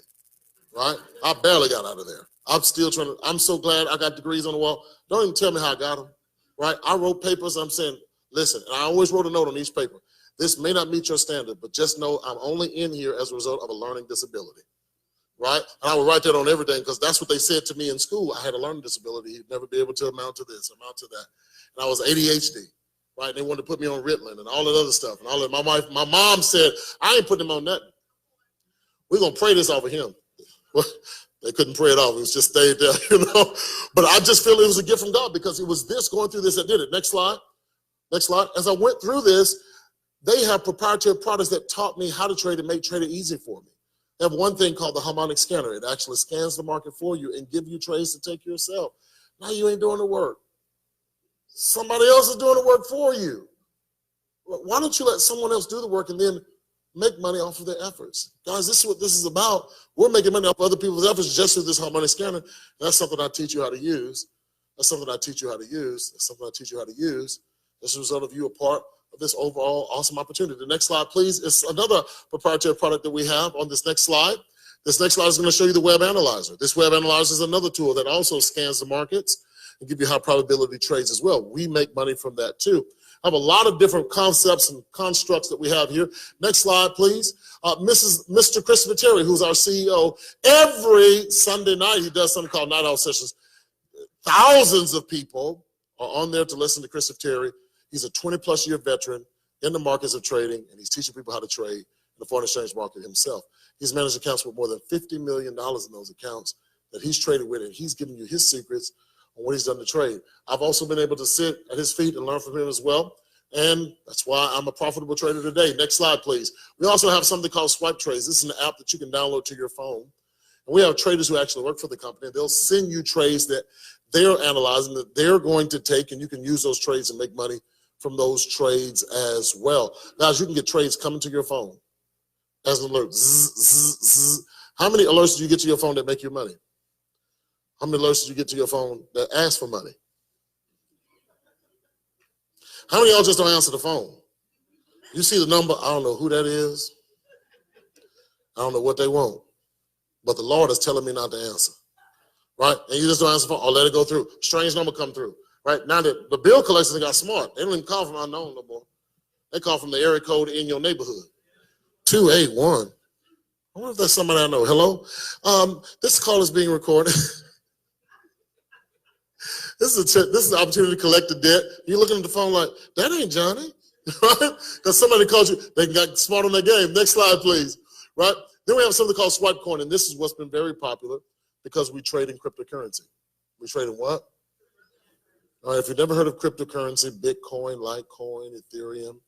right? I barely got out of there. I'm still I'm so glad I got degrees on the wall. Don't even tell me how I got them, right? I wrote papers, I'm saying, listen, and I always wrote a note on each paper. This may not meet your standard, but just know I'm only in here as a result of a learning disability, right? And I would write that on everything because that's what they said to me in school. I had a learning disability. You'd never be able to amount to this, amount to that. And I was ADHD, right? And they wanted to put me on Ritalin and all that other stuff. And all that. My mom said, I ain't putting him on nothing. We're going to pray this off of him. Well, they couldn't pray it off. It was just stayed there, you know. But I just feel it was a gift from God because it was this, going through this that did it. Next slide. Next slide. As I went through this, they have proprietary products that taught me how to trade and make trading easy for me. They have one thing called the Harmonic Scanner. It actually scans the market for you and give you trades to take yourself. Now you ain't doing the work. Somebody else is doing the work for you. why don't you let someone else do the work and then make money off of their efforts? Guys, this is what this is about. We're making money off other people's efforts just through this Harmonic Scanner. And that's something I teach you how to use. That's something I teach you how to use. That's something I teach you how to use. As a result of you a part of this overall awesome opportunity. The next slide, please. It's another proprietary product that we have on this next slide. This next slide is going to show you the web analyzer. This web analyzer is another tool that also scans the markets and give you high probability trades as well. We make money from that too. I have a lot of different concepts and constructs that we have here. Next slide, please. Mr. Christopher Terry, who's our CEO, every Sunday night he does something called Night Owl Sessions. Thousands of people are on there to listen to Christopher Terry. He's a 20-plus year veteran in the markets of trading, and he's teaching people how to trade in the foreign exchange market himself. He's managed accounts with more than $50 million in those accounts that he's traded with, and he's giving you his secrets on what he's done to trade. I've also been able to sit at his feet and learn from him as well, and that's why I'm a profitable trader today. Next slide, please. We also have something called Swipe Trades. This is an app that you can download to your phone, and we have traders who actually work for the company. They'll send you trades that they're analyzing, that they're going to take, and you can use those trades and make money from those trades as well. Guys, you can get trades coming to your phone as an alert. Zzz, zzz, zzz. How many alerts do you get to your phone that make you money? How many alerts do you get to your phone that ask for money? How many of y'all just don't answer the phone? You see the number, I don't know who that is. I don't know what they want. But the Lord is telling me not to answer. Right? And you just don't answer the phone or let it go through. Strange number come through. Right? Now that the bill collectors got smart. They don't even call from unknown no more. They call from the area code in your neighborhood. 281. I wonder if that's somebody I know. Hello? This call is being recorded. This is an opportunity to collect the debt. You're looking at the phone like, that ain't Johnny. Right? Because somebody called you. They got smart on their game. Next slide, please. Right? Then we have something called Swipe Coin, and this is what's been very popular because we trade in cryptocurrency. We trade in what? All right, if you've never heard of cryptocurrency, Bitcoin, Litecoin, Ethereum,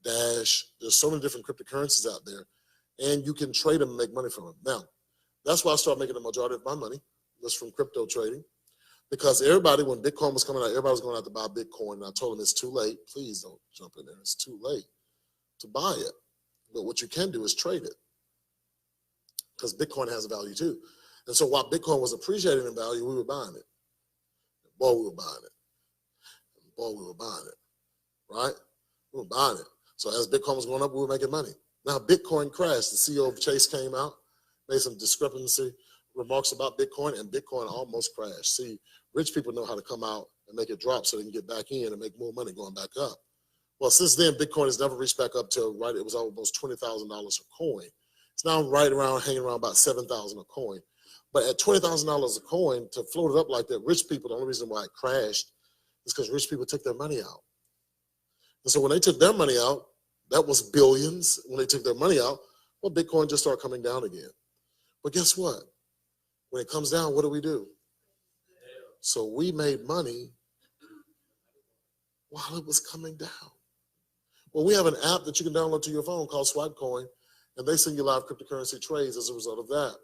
Dash, there's so many different cryptocurrencies out there, and you can trade them and make money from them. Now, that's why I started making the majority of my money was from crypto trading, because everybody, when Bitcoin was coming out, everybody was going out to buy Bitcoin, and I told them it's too late. Please don't jump in there. It's too late to buy it. But what you can do is trade it, because Bitcoin has a value too. And so while Bitcoin was appreciating in value, we were buying it. Boy, we were buying it. Boy, we were buying it, right? We were buying it. So as Bitcoin was going up, we were making money. Now Bitcoin crashed. The CEO of Chase came out, made some discrepancy remarks about Bitcoin, and Bitcoin almost crashed. See, rich people know how to come out and make it drop so they can get back in and make more money going back up. Well, since then, Bitcoin has never reached back up to, right, it was almost $20,000 a coin. It's now right around, hanging around about $7,000 a coin. But at $20,000 a coin, to float it up like that, rich people, the only reason why it crashed is because rich people took their money out. And so when they took their money out, that was billions. When they took their money out, well, Bitcoin just started coming down again. But guess what? When it comes down, what do? So we made money while it was coming down. Well, we have an app that you can download to your phone called Swipe Coin, and they send you live cryptocurrency trades as a result of that.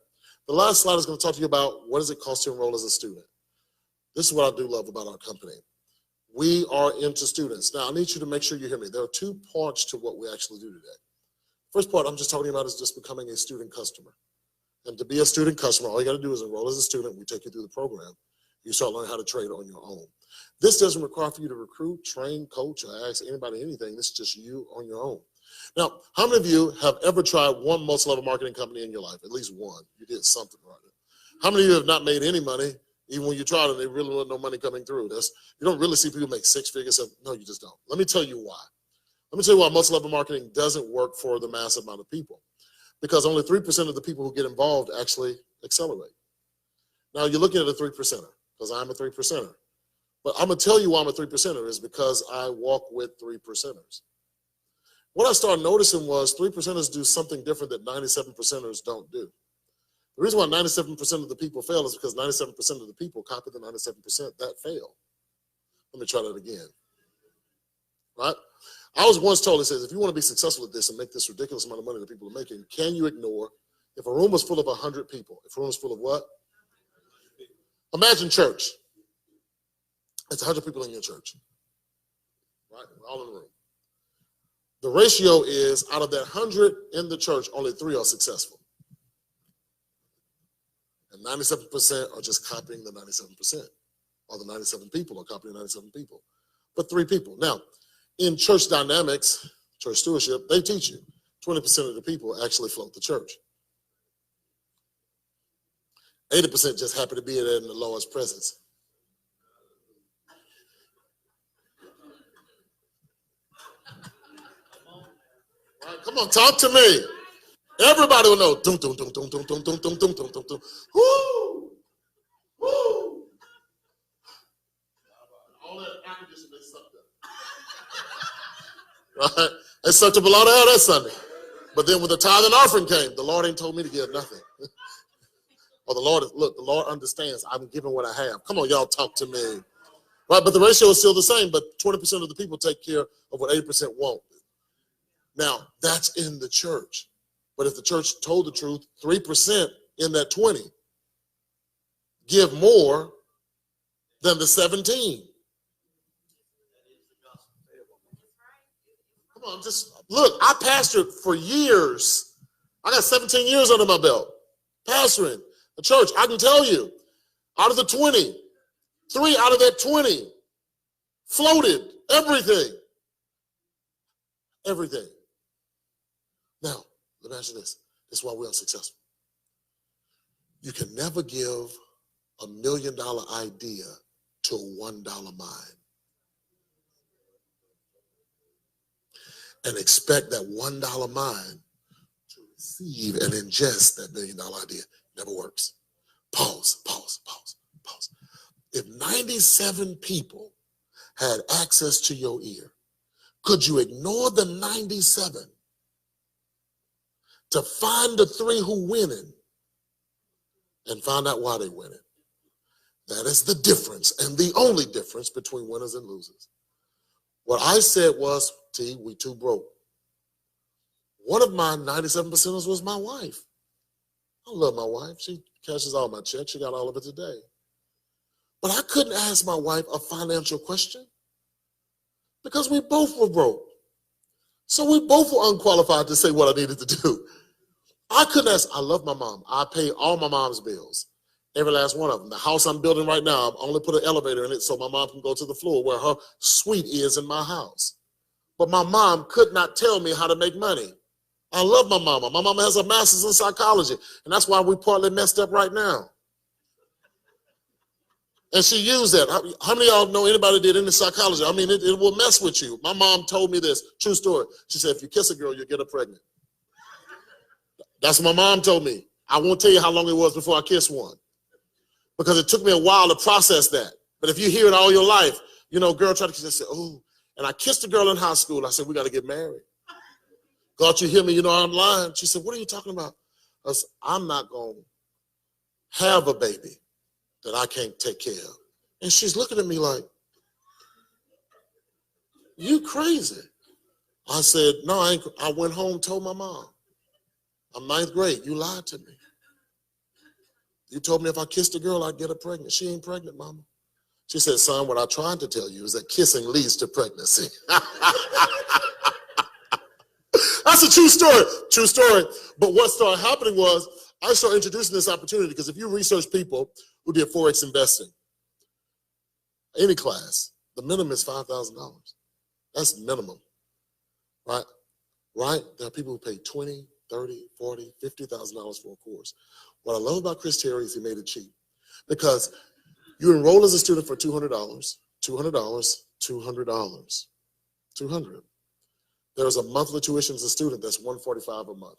The last slide is going to talk to you about what does it cost to enroll as a student. This is what I do love about our company. We are into students. Now, I need you to make sure you hear me. There are two parts to what we actually do today. First part I'm just talking about is just becoming a student customer. And to be a student customer, all you got to do is enroll as a student. We take you through the program. You start learning how to trade on your own. This doesn't require for you to recruit, train, coach, or ask anybody anything. This is just you on your own. Now, how many of you have ever tried one multi-level marketing company in your life? At least one. You did something right. How many of you have not made any money, even when you tried and there really wasn't no money coming through? You don't really see people make six figures. No, you just don't. Let me tell you why. Let me tell you why multi-level marketing doesn't work for the massive amount of people. Because only 3% of the people who get involved actually accelerate. Now, you're looking at a 3%er, because I'm a 3%er. But I'm going to tell you why I'm a 3%er is because I walk with 3%ers. What I started noticing was 3%ers do something different that 97%ers don't do. The reason why 97% of the people fail is because 97% of the people copy the 97% that fail. Let me try that again. Right? I was once told, it says, if you want to be successful at this and make this ridiculous amount of money that people are making, can you ignore, if a room was full of 100 people, if a room was full of what? Imagine church. It's 100 people in your church. Right? We're all in the room. The ratio is out of that 100 in the church, only 3 are successful. And 97% are just copying the 97%. Or the 97 people are copying 97 people. But 3 people. Now, in church dynamics, church stewardship, they teach you 20% of the people actually float the church. 80% just happen to be there in the Lord's presence. Right, come on, talk to me. Everybody will know. Dum, dum, dum, dum, dum, dum, dum, dum, dum, dum, dum. Woo! Woo! All that air conditioning they sucked up. Right? They sucked up a lot of air that Sunday. But then when the tithe and offering came, the Lord ain't told me to give nothing. Or the Lord understands I'm giving what I have. Come on, y'all, talk to me. Right, but the ratio is still the same, but 20% of the people take care of what 80% won't. Now, that's in the church. But if the church told the truth, 3% in that 20 give more than the 17. Come on, just look, I pastored for years. I got 17 years under my belt pastoring a church. I can tell you, out of the 20, 3 out of that 20 floated everything. Everything. Now, let me ask you this. This is why we're unsuccessful. You can never give $1 million idea to a $1 mind and expect that $1 mind to receive and ingest that $1 million idea. Never works. Pause. If 97 people had access to your ear, could you ignore the 97 to find the 3 who winning and find out why they winning? That is the difference and the only difference between winners and losers. What I said was, T, we too broke. One of my 97%ers was my wife. I love my wife. She cashes all my checks. She got all of it today. But I couldn't ask my wife a financial question because we both were broke. So we both were unqualified to say what I needed to do. I couldn't ask. I love my mom. I pay all my mom's bills, every last one of them. The house I'm building right now, I've only put an elevator in it so my mom can go to the floor where her suite is in my house. But my mom could not tell me how to make money. I love my mama. My mama has a master's in psychology, and that's why we partly messed up right now. And she used that. How many of y'all know anybody did any psychology? I mean, it will mess with you. My mom told me this, true story. She said, if you kiss a girl, you'll get her pregnant. That's what my mom told me. I won't tell you how long it was before I kissed one, because it took me a while to process that. But if you hear it all your life, you know, girl tried to kiss, I said, oh. And I kissed a girl in high school. I said, we got to get married. God, you hear me, you know I'm lying. She said, what are you talking about? I said, I'm not going to have a baby that I can't take care of. And she's looking at me like, you crazy. I said, no, I ain't. I went home, told my mom, I'm 9th grade. You lied to me. You told me if I kissed a girl, I'd get her pregnant. She ain't pregnant, mama. She said, son, what I tried to tell you is that kissing leads to pregnancy. That's a true story. True story. But what started happening was I started introducing this opportunity, because if you research people who did Forex investing, any class, the minimum is $5,000. That's minimum, right? Right? There are people who pay $20,000, $30,000, $40,000, $50,000 for a course. What I love about Chris Terry is he made it cheap, because you enroll as a student for $200, $200, $200, $200. There's a monthly tuition as a student that's $145 a month.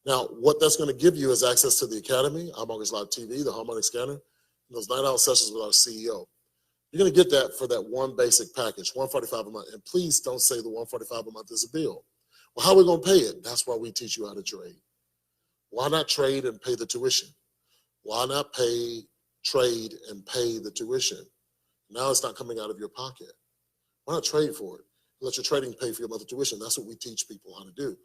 Now, what that's going to give you is access to the Academy, our Mortgage Live TV, the Harmonic Scanner, and those 9-hour sessions with our CEO. You're going to get that for that one basic package, $145 a month. And please don't say the $145 a month is a bill. Well, how are we going to pay it? That's why we teach you how to trade. Why not trade and pay the tuition? Why not trade and pay the tuition? Now it's not coming out of your pocket. Why not trade for it? Let your trading pay for your monthly tuition. That's what we teach people how to do.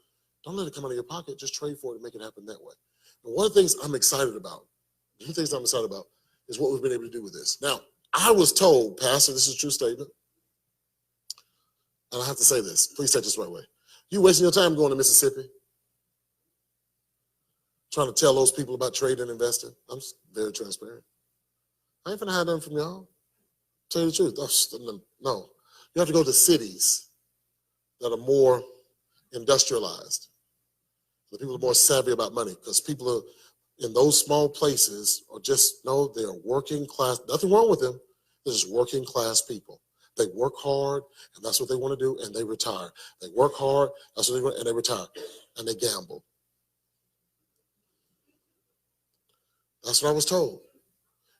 Don't let it come out of your pocket. Just trade for it and make it happen that way. And one of the things I'm excited about, is what we've been able to do with this. Now, I was told, Pastor, this is a true statement, and I have to say this. Please take this the right way. You wasting your time going to Mississippi, trying to tell those people about trading and investing. I'm very transparent. I ain't finna hide nothing from y'all. Tell you the truth. No. You have to go to cities that are more industrialized. The people are more savvy about money because people are in those small places are just, no, they are working class. Nothing wrong with them. They're just working class people. They work hard, and that's what they want to do, and they retire. They work hard, that's what they want, and they retire. And they gamble. That's what I was told.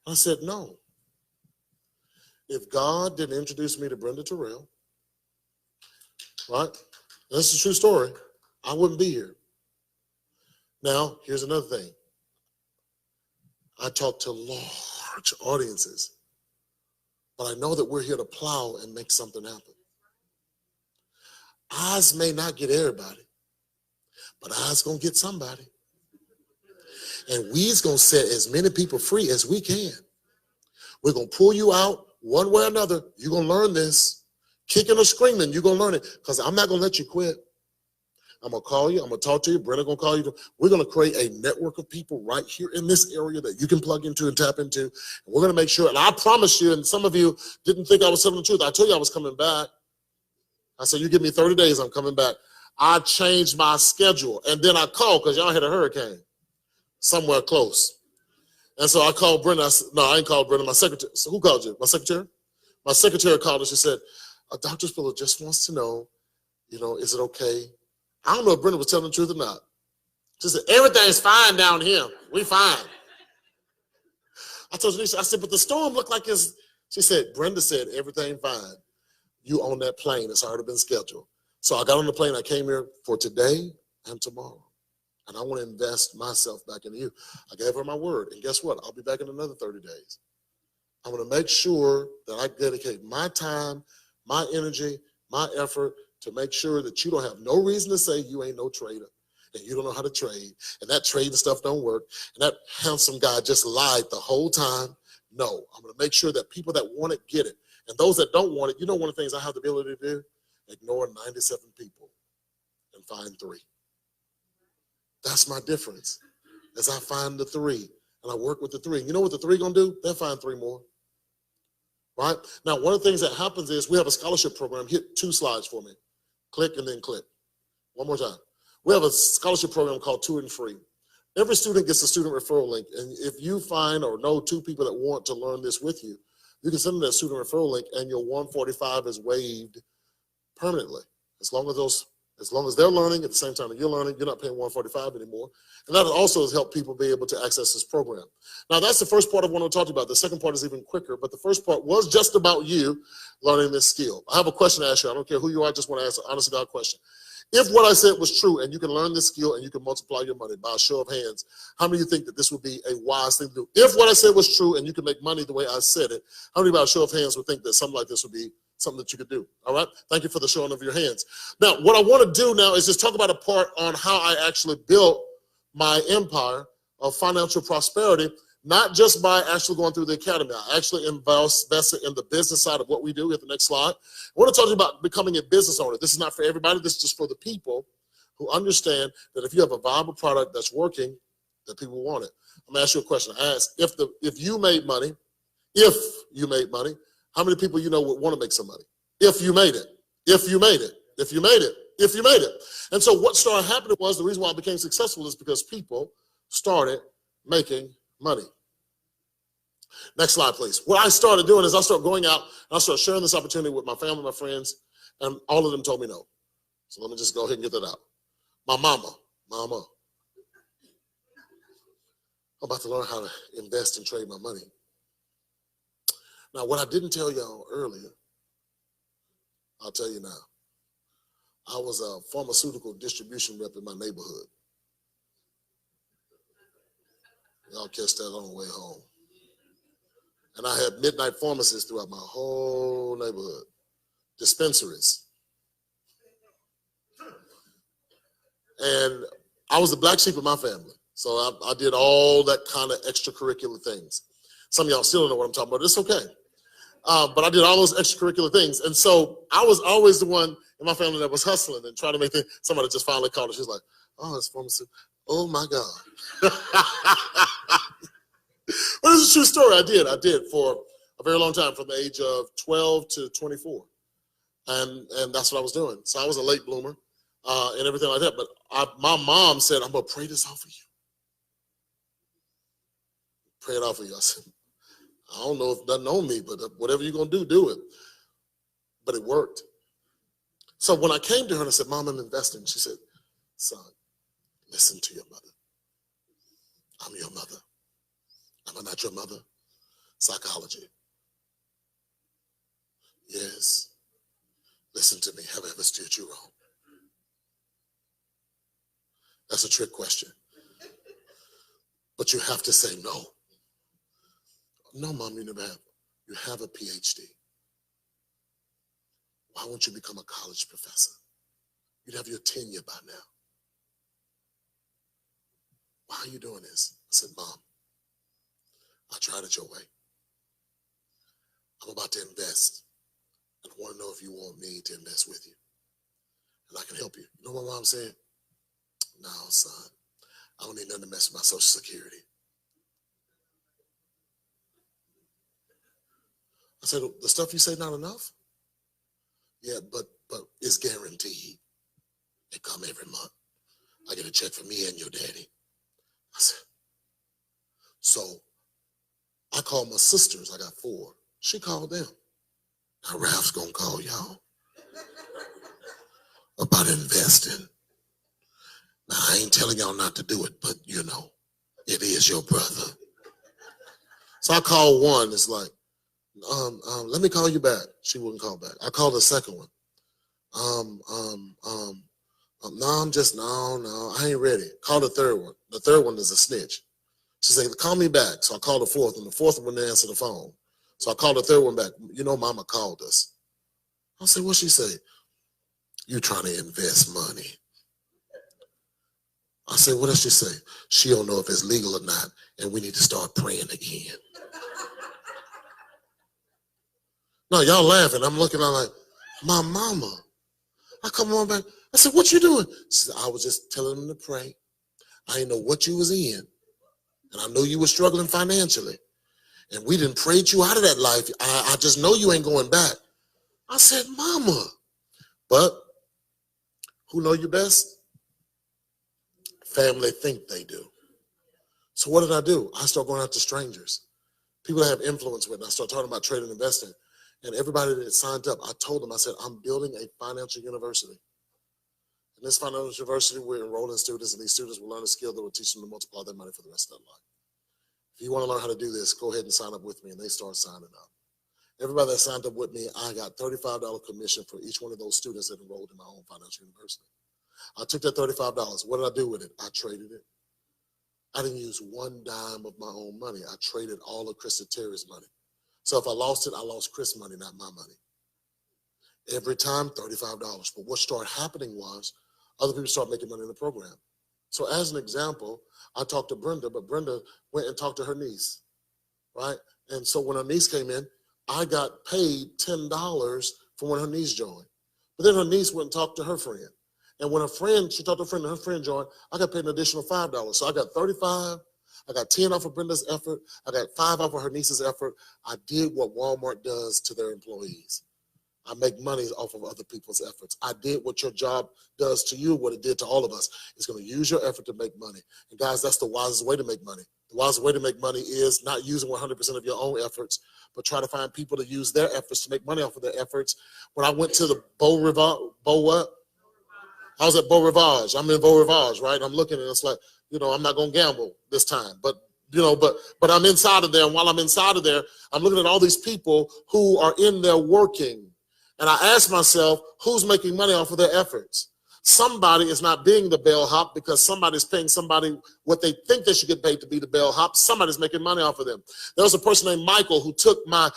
I said, no. If God didn't introduce me to Brenda Terrell, right? That's a true story. I wouldn't be here. Now, here's another thing. I talk to large audiences, but I know that we're here to plow and make something happen. Eyes may not get everybody, but eyes gonna get somebody. And we's gonna set as many people free as we can. We're gonna pull you out one way or another. You're gonna learn this. Kicking or screaming, you're gonna learn it. Because I'm not gonna let you quit. I'm gonna call you, I'm gonna talk to you, Brenda gonna call you. We're gonna create a network of people right here in this area that you can plug into and tap into. And we're gonna make sure, and I promise you, and some of you didn't think I was telling the truth. I told you I was coming back. I said, you give me 30 days, I'm coming back. I changed my schedule, and then I called because y'all had a hurricane somewhere close. And so I called Brenda. I said, no, I ain't called Brenda, my secretary. So who called you? My secretary? My secretary called her. She said, Dr. Spiller just wants to know, is it okay? I don't know if Brenda was telling the truth or not. She said, everything's fine down here. We fine. I told Janisha, I said, but the storm looked like it's, she said, Brenda said, everything fine. You on that plane. It's already been scheduled. So I got on the plane. I came here for today and tomorrow. And I want to invest myself back into you. I gave her my word. And guess what? I'll be back in another 30 days. I want to make sure that I dedicate my time, my energy, my effort to make sure that you don't have no reason to say you ain't no trader and you don't know how to trade and that trading stuff don't work and that handsome guy just lied the whole time. No, I'm going to make sure that people that want it get it. And those that don't want it, one of the things I have the ability to do, ignore 97 people and find 3. That's my difference, as I find the 3 and I work with the 3. You know what the 3 gonna do? They'll find 3 more. Right? Now, one of the things that happens is we have a scholarship program. Hit 2 slides for me. Click and then click. One more time. We have a scholarship program called Tutoring Free. Every student gets a student referral link. And if you find or know 2 people that want to learn this with you, you can send them that student referral link and your 145 is waived permanently. As long as they're learning at the same time that you're learning, you're not paying 145 anymore. And that also has helped people be able to access this program. Now, that's the first part I want to talk about. The second part is even quicker, but the first part was just about you learning this skill. I have a question to ask you. I don't care who you are. I just want to ask an honest to God question. If what I said was true and you can learn this skill and you can multiply your money by a show of hands, how many of you think that this would be a wise thing to do? If what I said was true and you can make money the way I said it, how many by a show of hands would think that something like this would be something that you could do? All right. Thank you for the showing of your hands. Now, what I want to do now is just talk about a part on how I actually built my empire of financial prosperity, not just by actually going through the academy. I actually invested in the business side of what we do. At the next slide. I want to talk to you about becoming a business owner. This is not for everybody. This is just for the people who understand that if you have a viable product that's working, that people want it. I'm going to ask you a question. I ask, if you made money, how many people would want to make some money? If you made it. And so what started happening was the reason why I became successful is because people started making money. Next slide, please. What I started doing is I started going out and I started sharing this opportunity with my family, my friends, and all of them told me no. So let me just go ahead and get that out. My mama, I'm about to learn how to invest and trade my money. Now, what I didn't tell y'all earlier, I'll tell you now. I was a pharmaceutical distribution rep in my neighborhood. Y'all catch that on the way home. And I had midnight pharmacists throughout my whole neighborhood. Dispensaries. And I was the black sheep of my family. So I did all that kind of extracurricular things. Some of y'all still don't know what I'm talking about. It's okay. But I did all those extracurricular things. And so I was always the one in my family that was hustling and trying to make things. Somebody just finally called her. She's like, oh, it's pharmaceutical. Oh, my God. But it's a true story. I did for a very long time, from the age of 12 to 24. And that's what I was doing. So I was a late bloomer and everything like that. But my mom said, I'm going to pray this off of you. Pray it off of you. I said, I don't know if it doesn't own me, but whatever you're going to do it. But it worked. So when I came to her and I said, Mom, I'm investing, she said, son, listen to your mother. I'm your mother. Am I not your mother? Psychology. Yes. Listen to me. Have I ever steered you wrong? That's a trick question. But you have to say no. No, Mom, you never have. You have a PhD. Why won't you become a college professor? You'd have your tenure by now. Why are you doing this? I said, Mom, I tried it your way. I'm about to invest. And I want to know if you want me to invest with you. And I can help you. You know what Mom said? No, son. I don't need nothing to mess with my Social Security. I said, the stuff you say not enough? Yeah, but it's guaranteed. It come every month. I get a check from me and your daddy. I said, so I called my sisters. I got 4. She called them. Now Ralph's going to call y'all about investing. Now, I ain't telling y'all not to do it, but you know, it is your brother. So I called one. It's like, let me call you back. She wouldn't call back. I called the second one. No, I ain't ready. Call the third one. The third one is a snitch. She said, call me back. So I called the fourth, and the fourth one didn't answer the phone. So I called the third one back. You know, Mama called us. I said, what'd she say? You trying to invest money. I said, what does she say? She don't know if it's legal or not, and we need to start praying again. No, y'all laughing. I'm looking, I'm like, my mama. I come on back. I said, what you doing? She said, I was just telling them to pray. I didn't know what you was in. And I know you were struggling financially. And we didn't pray you out of that life. I just know you ain't going back. I said, Mama. But who know you best? Family think they do. So what did I do? I started going out to strangers. People I have influence with. And I started talking about trading and investing. And everybody that signed up, I told them, I said, I'm building a financial university. In this financial university, we're enrolling students, and these students will learn a skill that will teach them to multiply their money for the rest of their life. If you want to learn how to do this, go ahead and sign up with me. And they start signing up. Everybody that signed up with me, I got $35 commission for each one of those students that enrolled in my own financial university. I took that $35. What did I do with it? I traded it. I didn't use one dime of my own money. I traded all of Krista Terry's money. So if I lost it, I lost Chris' money, not my money. Every time, $35. But what started happening was other people started making money in the program. So as an example, I talked to Brenda, but Brenda went and talked to her niece, right? And so when her niece came in, I got paid $10 for when her niece joined. But then her niece went and talked to her friend. And when she talked to her friend and her friend joined, I got paid an additional $5. So I got $35. I got 10 off of Brenda's effort. I got 5 off of her niece's effort. I did what Walmart does to their employees. I make money off of other people's efforts. I did what your job does to you, what it did to all of us. It's going to use your effort to make money. And guys, that's the wisest way to make money. The wisest way to make money is not using 100% of your own efforts, but try to find people to use their efforts to make money off of their efforts. When I went to the I was at Beau Rivage. I'm in Beau Rivage, right? I'm looking and it's like, you know, I'm not going to gamble this time, but I'm inside of there. And while I'm inside of there, I'm looking at all these people who are in there working. And I ask myself, who's making money off of their efforts? Somebody is not being the bellhop because somebody's paying somebody what they think they should get paid to be the bellhop. Somebody's making money off of them. There was a person named Michael who took my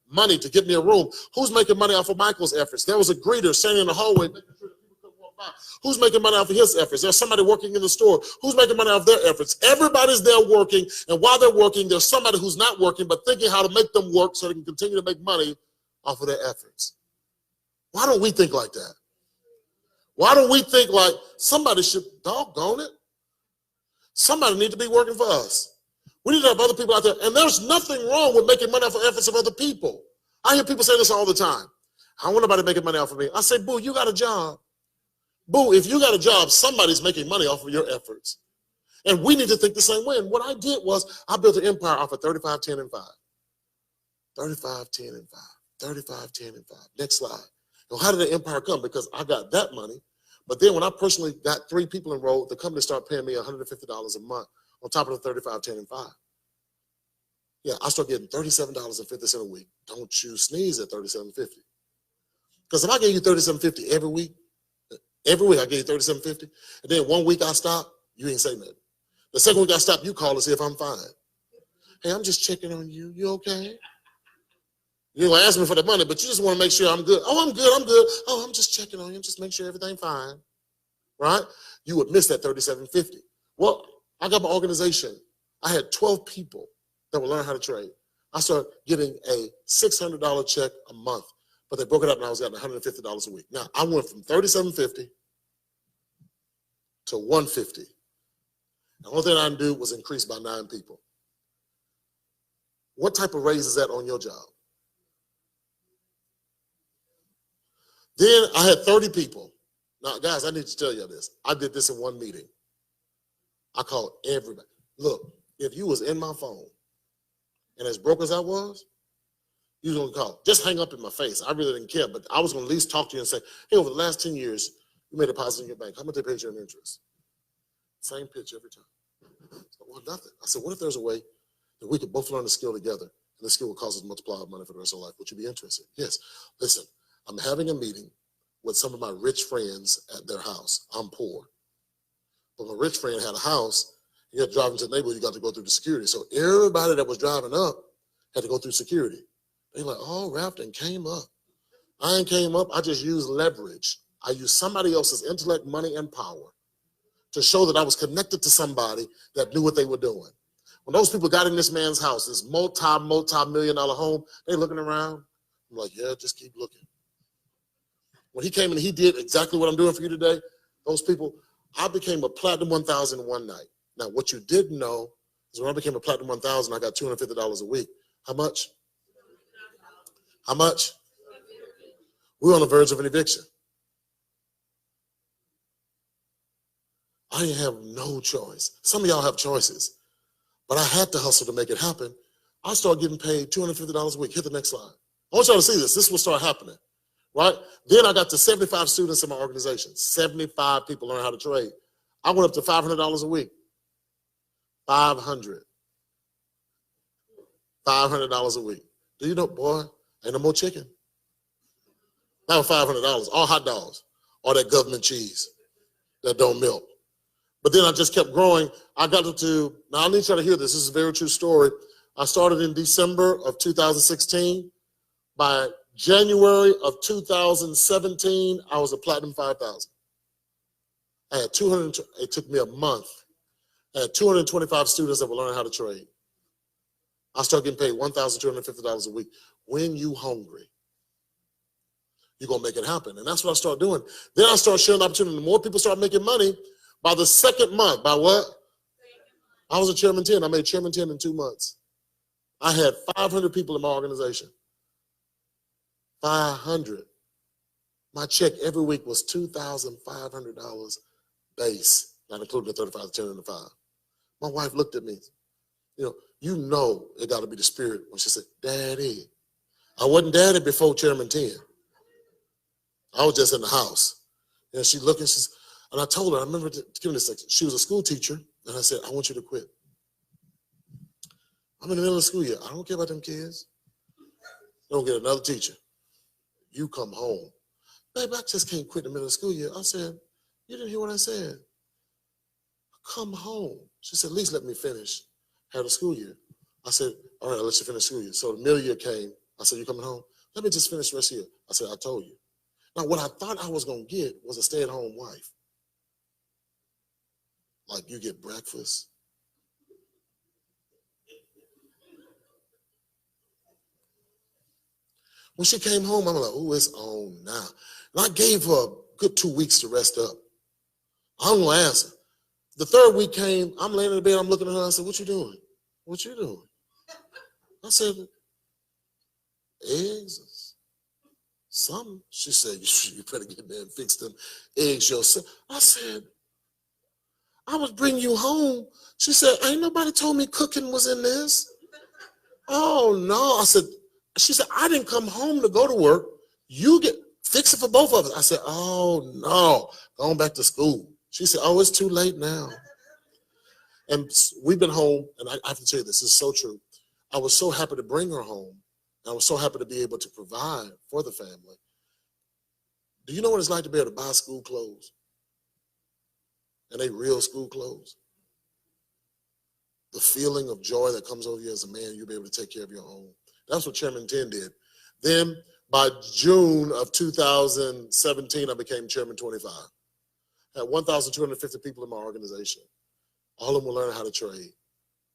money to get me a room. Who's making money off of Michael's efforts? There was a greeter standing in the hallway making sure that people couldn't walk by. Who's making money off of his efforts? There's somebody working in the store. Who's making money off of their efforts? Everybody's there working, and while they're working, there's somebody who's not working but thinking how to make them work so they can continue to make money off of their efforts. Why don't we think like that? Why don't we think like somebody should, doggone it, somebody need to be working for us. We need to have other people out there. And there's nothing wrong with making money off of efforts of other people. I hear people say this all the time. I don't want nobody making money off of me. I say, boo, you got a job. Boo, if you got a job, somebody's making money off of your efforts. And we need to think the same way. And what I did was I built an empire off of 35, 10, and 5. 35, 10, and 5. 35, 10, and 5. Next slide. Now, how did the empire come? Because I got that money. But then when I personally got 3 people enrolled, the company started paying me $150 a month on top of the 35, 10, and 5. Yeah, I started getting $37.50 a week. Don't you sneeze at $37.50. Because if I gave you $37.50 every week I gave you $37.50, and then 1 week I stop, you ain't say nothing. The second week I stop, you call to see if I'm fine. Hey, I'm just checking on you. You okay? You don't ask me for the money, but you just want to make sure I'm good. Oh, I'm good. Oh, I'm just checking on you. Just make sure everything's fine. Right? You would miss that $37.50. Well, I got my organization. I had 12 people that would learn how to trade. I started getting a $600 check a month, but they broke it up and I was getting $150 a week. Now, I went from $37.50 to $150. The only thing I didn't do was increase by 9 people. What type of raise is that on your job? Then I had 30 people. Now, guys, I need to tell you this. I did this in one meeting. I called everybody. Look, if you was in my phone, and as broke as I was, you was going to call. Just hang up in my face. I really didn't care, but I was going to at least talk to you and say, hey, over the last 10 years, you made a deposit in your bank. How much they paid you in interest? Same pitch every time. So, well, nothing. I said, what if there's a way that we could both learn the skill together, and the skill will cause us to multiply our money for the rest of our life? Would you be interested? Yes. Listen, I'm having a meeting with some of my rich friends at their house. I'm poor. But my rich friend had a house. You had to drive into the neighborhood, you got to go through the security. So everybody that was driving up had to go through security. They like, oh, Raphael came up. I ain't came up. I just used leverage. I used somebody else's intellect, money, and power to show that I was connected to somebody that knew what they were doing. When those people got in this man's house, this multi-million-dollar home, they looking around. I'm like, yeah, just keep looking. When he came in, he did exactly what I'm doing for you today. Those people, I became a Platinum 1000 one night. Now, what you didn't know is when I became a Platinum 1000, I got $250 a week. How much? How much? We're on the verge of an eviction. I didn't have no choice. Some of y'all have choices, but I had to hustle to make it happen. I started getting paid $250 a week. Hit the next slide. I want y'all to see this. This will start happening, right? Then I got to 75 students in my organization. 75 people learn how to trade. I went up to $500 a week. $500 a week. Do you know, boy, ain't no more chicken. Now $500, all hot dogs, all that government cheese that don't melt. But then I just kept growing. I got to, now I need you to hear this. This is a very true story. I started in December of 2016. By January of 2017, I was a Platinum 5000. I had 200, it took me a month. I had 225 students that were learning how to trade. I started getting paid $1,250 a week. When you hungry, you're going to make it happen. And that's what I started doing. Then I started sharing the opportunity. The more people start making money, by the second month, by what? I was a chairman 10. I made chairman 10 in 2 months. I had 500 people in my organization. 500. My check every week was $2,500 base, not including the 35, 10, and the 5. My wife looked at me. You know it got to be the spirit when she said, Daddy. I wasn't daddy before chairman 10. I was just in the house. And she looked and she said, and I told her, I remember giving this section. She was a school teacher, and I said, I want you to quit. I'm in the middle of the school year. I don't care about them kids. Don't get another teacher. You come home. Baby, I just can't quit in the middle of the school year. I said, you didn't hear what I said. Come home. She said, at least let me finish half the school year. I said, all right, I'll let you finish school year. So the middle year came. I said, you coming home? Let me just finish the rest of the year. I said, I told you. Now, what I thought I was going to get was a stay-at-home wife. Like you get breakfast. When she came home, I'm like, oh, it's on now. And I gave her a good 2 weeks to rest up. I don't want to answer. The third week came, I'm laying in the bed, I'm looking at her, I said, what you doing? What you doing? I said, eggs or something. She said, you better get there and fix them eggs yourself. I said, I was bringing you home. She said, ain't nobody told me cooking was in this. Oh, no. She said, I didn't come home to go to work. You fix it for both of us. I said, oh, no. Going back to school. She said, oh, it's too late now. And we've been home, and I have to tell you this is so true. I was so happy to bring her home. I was so happy to be able to provide for the family. Do you know what it's like to be able to buy school clothes? And they real school clothes? The feeling of joy that comes over you as a man, you'll be able to take care of your own. That's what Chairman 10 did. Then by June of 2017, I became Chairman 25. I had 1,250 people in my organization. All of them were learning how to trade.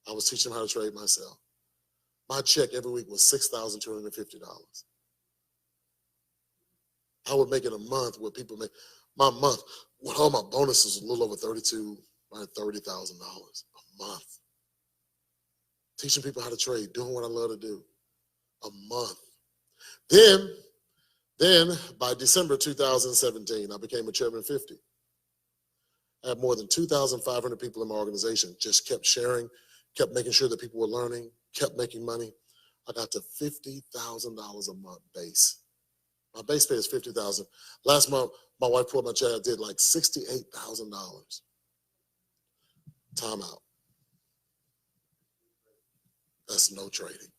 I was teaching them how to trade myself. My check every week was $6,250. I would make it a month where people make my month with all my bonuses was a little over $30,000 a month. Teaching people how to trade, doing what I love to do, a month. Then by December 2017, I became a Chairman 50. I had more than 2,500 people in my organization, just kept sharing, kept making sure that people were learning, kept making money. I got to $50,000 a month base. My base pay is $50,000. Last month, my wife pulled my check. I did like $68,000. Time out. That's no trading.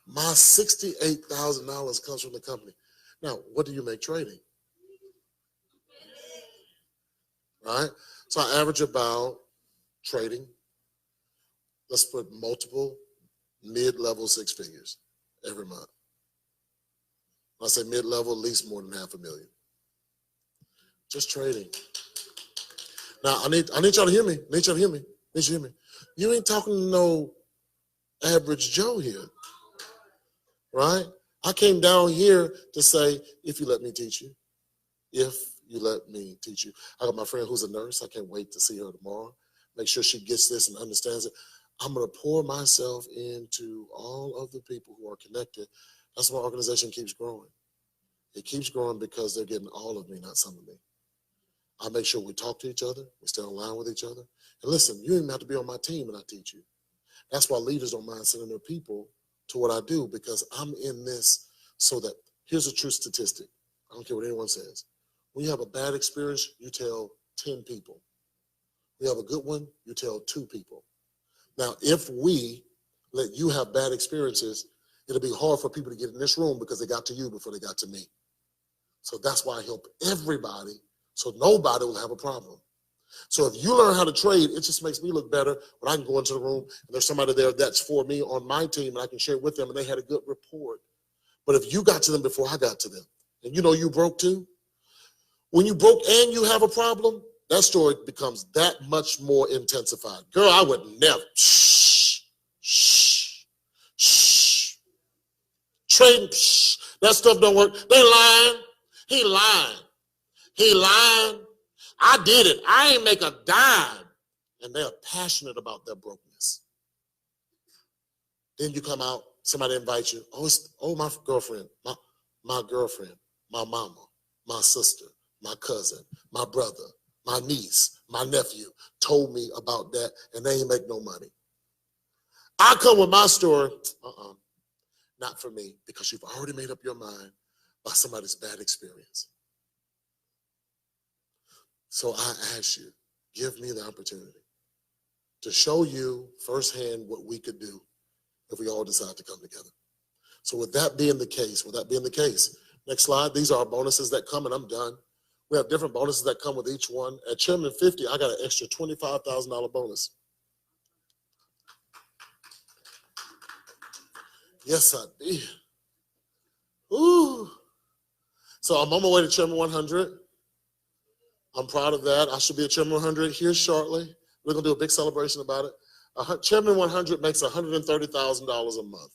My $68,000 comes from the company. Now, what do you make trading? Right? So I average about trading. Let's put multiple mid-level six figures every month. When I say mid-level, at least more than $500,000. Just trading. Now, I need y'all to hear me. You ain't talking to no average Joe here, right? I came down here to say, if you let me teach you, if you let me teach you. I got my friend who's a nurse. I can't wait to see her tomorrow. Make sure she gets this and understands it. I'm going to pour myself into all of the people who are connected. That's why my organization keeps growing. It keeps growing because they're getting all of me, not some of me. I make sure we talk to each other. We stay online with each other. And listen, you don't even have to be on my team when I teach you. That's why leaders don't mind sending their people to what I do, because I'm in this so that, here's a true statistic. I don't care what anyone says. When you have a bad experience, you tell 10 people. When you have a good one, you tell 2 people. Now, if we let you have bad experiences, it'll be hard for people to get in this room because they got to you before they got to me. So that's why I help everybody so nobody will have a problem. So if you learn how to trade, it just makes me look better when I can go into the room and there's somebody there that's for me on my team and I can share with them and they had a good report. But if you got to them before I got to them, and you know you broke too, when you broke and you have a problem, that story becomes that much more intensified. Girl, I would never. Trading, that stuff don't work. They lying. He lying. I did it. I ain't make a dime. And they're passionate about their brokenness. Then you come out, somebody invites you. My girlfriend, my girlfriend, my mama, my sister, my cousin, my brother, my niece, my nephew told me about that, and they ain't make no money. I come with my story. Not for me, because you've already made up your mind by somebody's bad experience. So I ask you, give me the opportunity to show you firsthand what we could do if we all decide to come together. So with that being the case, next slide, these are our bonuses that come, and I'm done. We have different bonuses that come with each one. At Chairman 50, I got an extra $25,000 bonus. Yes, I did. Ooh. So I'm on my way to Chairman 100. I'm proud of that. I should be at Chairman 100 here shortly. We're going to do a big celebration about it. Chairman 100 makes $130,000 a month.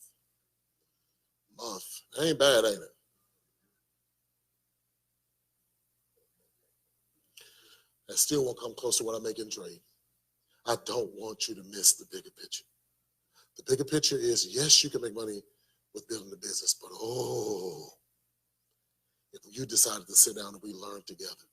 Ain't bad, ain't it? That still won't come close to what I make in trade. I don't want you to miss the bigger picture. The bigger picture is, yes, you can make money with building a business, but if you decided to sit down and we learn together.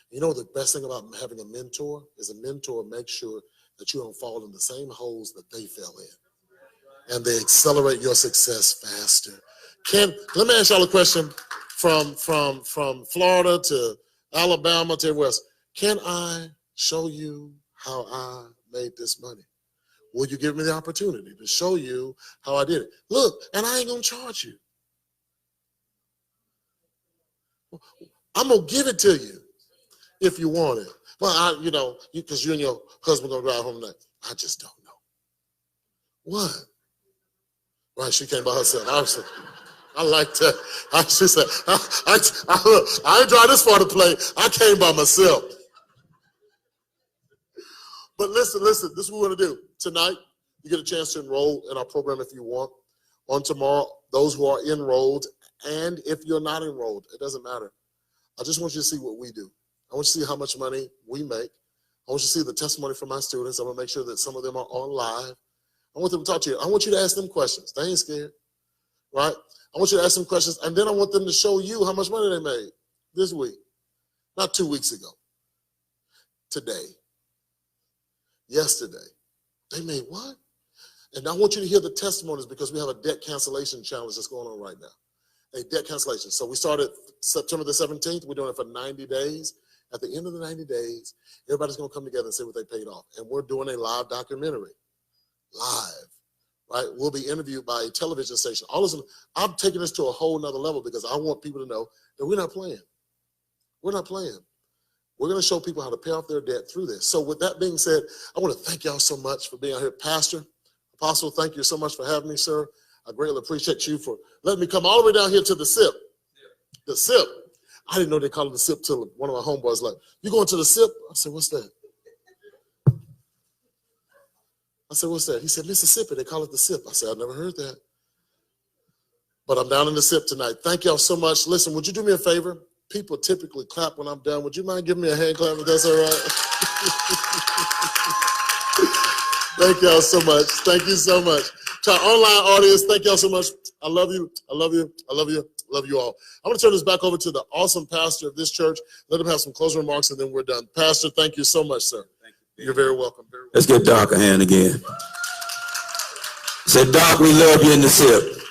You know, the best thing about having a mentor is a mentor makes sure that you don't fall in the same holes that they fell in. And they accelerate your success faster. Let me ask y'all a question from Florida to Alabama to everywhere else. Can I show you how I made this money? Will you give me the opportunity to show you how I did it? Look, and I ain't gonna charge you. I'm gonna give it to you if you want it. Well, because you and your husband gonna drive home tonight. I just don't know. What? Right, she came by herself. I like that. She said, I ain't drive this far to play. I came by myself. But listen, this is what we're going to do. Tonight, you get a chance to enroll in our program if you want. On tomorrow, those who are enrolled, and if you're not enrolled, it doesn't matter. I just want you to see what we do. I want you to see how much money we make. I want you to see the testimony from my students. I'm going to make sure that some of them are on live. I want them to talk to you. I want you to ask them questions. They ain't scared, right? I want you to ask them questions, and then I want them to show you how much money they made this week. Not 2 weeks ago. Today. Yesterday. They made what? And I want you to hear the testimonies because we have a debt cancellation challenge that's going on right now. A debt cancellation. So we started September the 17th. We're doing it for 90 days. At the end of the 90 days, everybody's going to come together and say what they paid off. And we're doing a live documentary. Live. Right? We'll be interviewed by a television station. All of a sudden, I'm taking this to a whole nother level because I want people to know that we're not playing. We're not playing. We're going to show people how to pay off their debt through this. So with that being said, I want to thank y'all so much for being out here. Pastor, Apostle, thank you so much for having me, sir. I greatly appreciate you for letting me come all the way down here to the SIP. The SIP. I didn't know they called it the SIP till one of my homeboys like, you going to the SIP? I said, what's that? I said, what's that? He said, Mississippi, they call it the SIP. I said, I've never heard that. But I'm down in the SIP tonight. Thank y'all so much. Listen, would you do me a favor? People typically clap when I'm done. Would you mind giving me a hand clap if that's all right? Thank y'all so much. Thank you so much. To our online audience, thank y'all so much. I love you. I love you. I love you. I love you all. I'm going to turn this back over to the awesome pastor of this church. Let him have some closing remarks, and then we're done. Pastor, thank you so much, sir. Thank you. You're very welcome. Very welcome. Let's give Doc a hand again. Say, Doc, we love you in the SIP.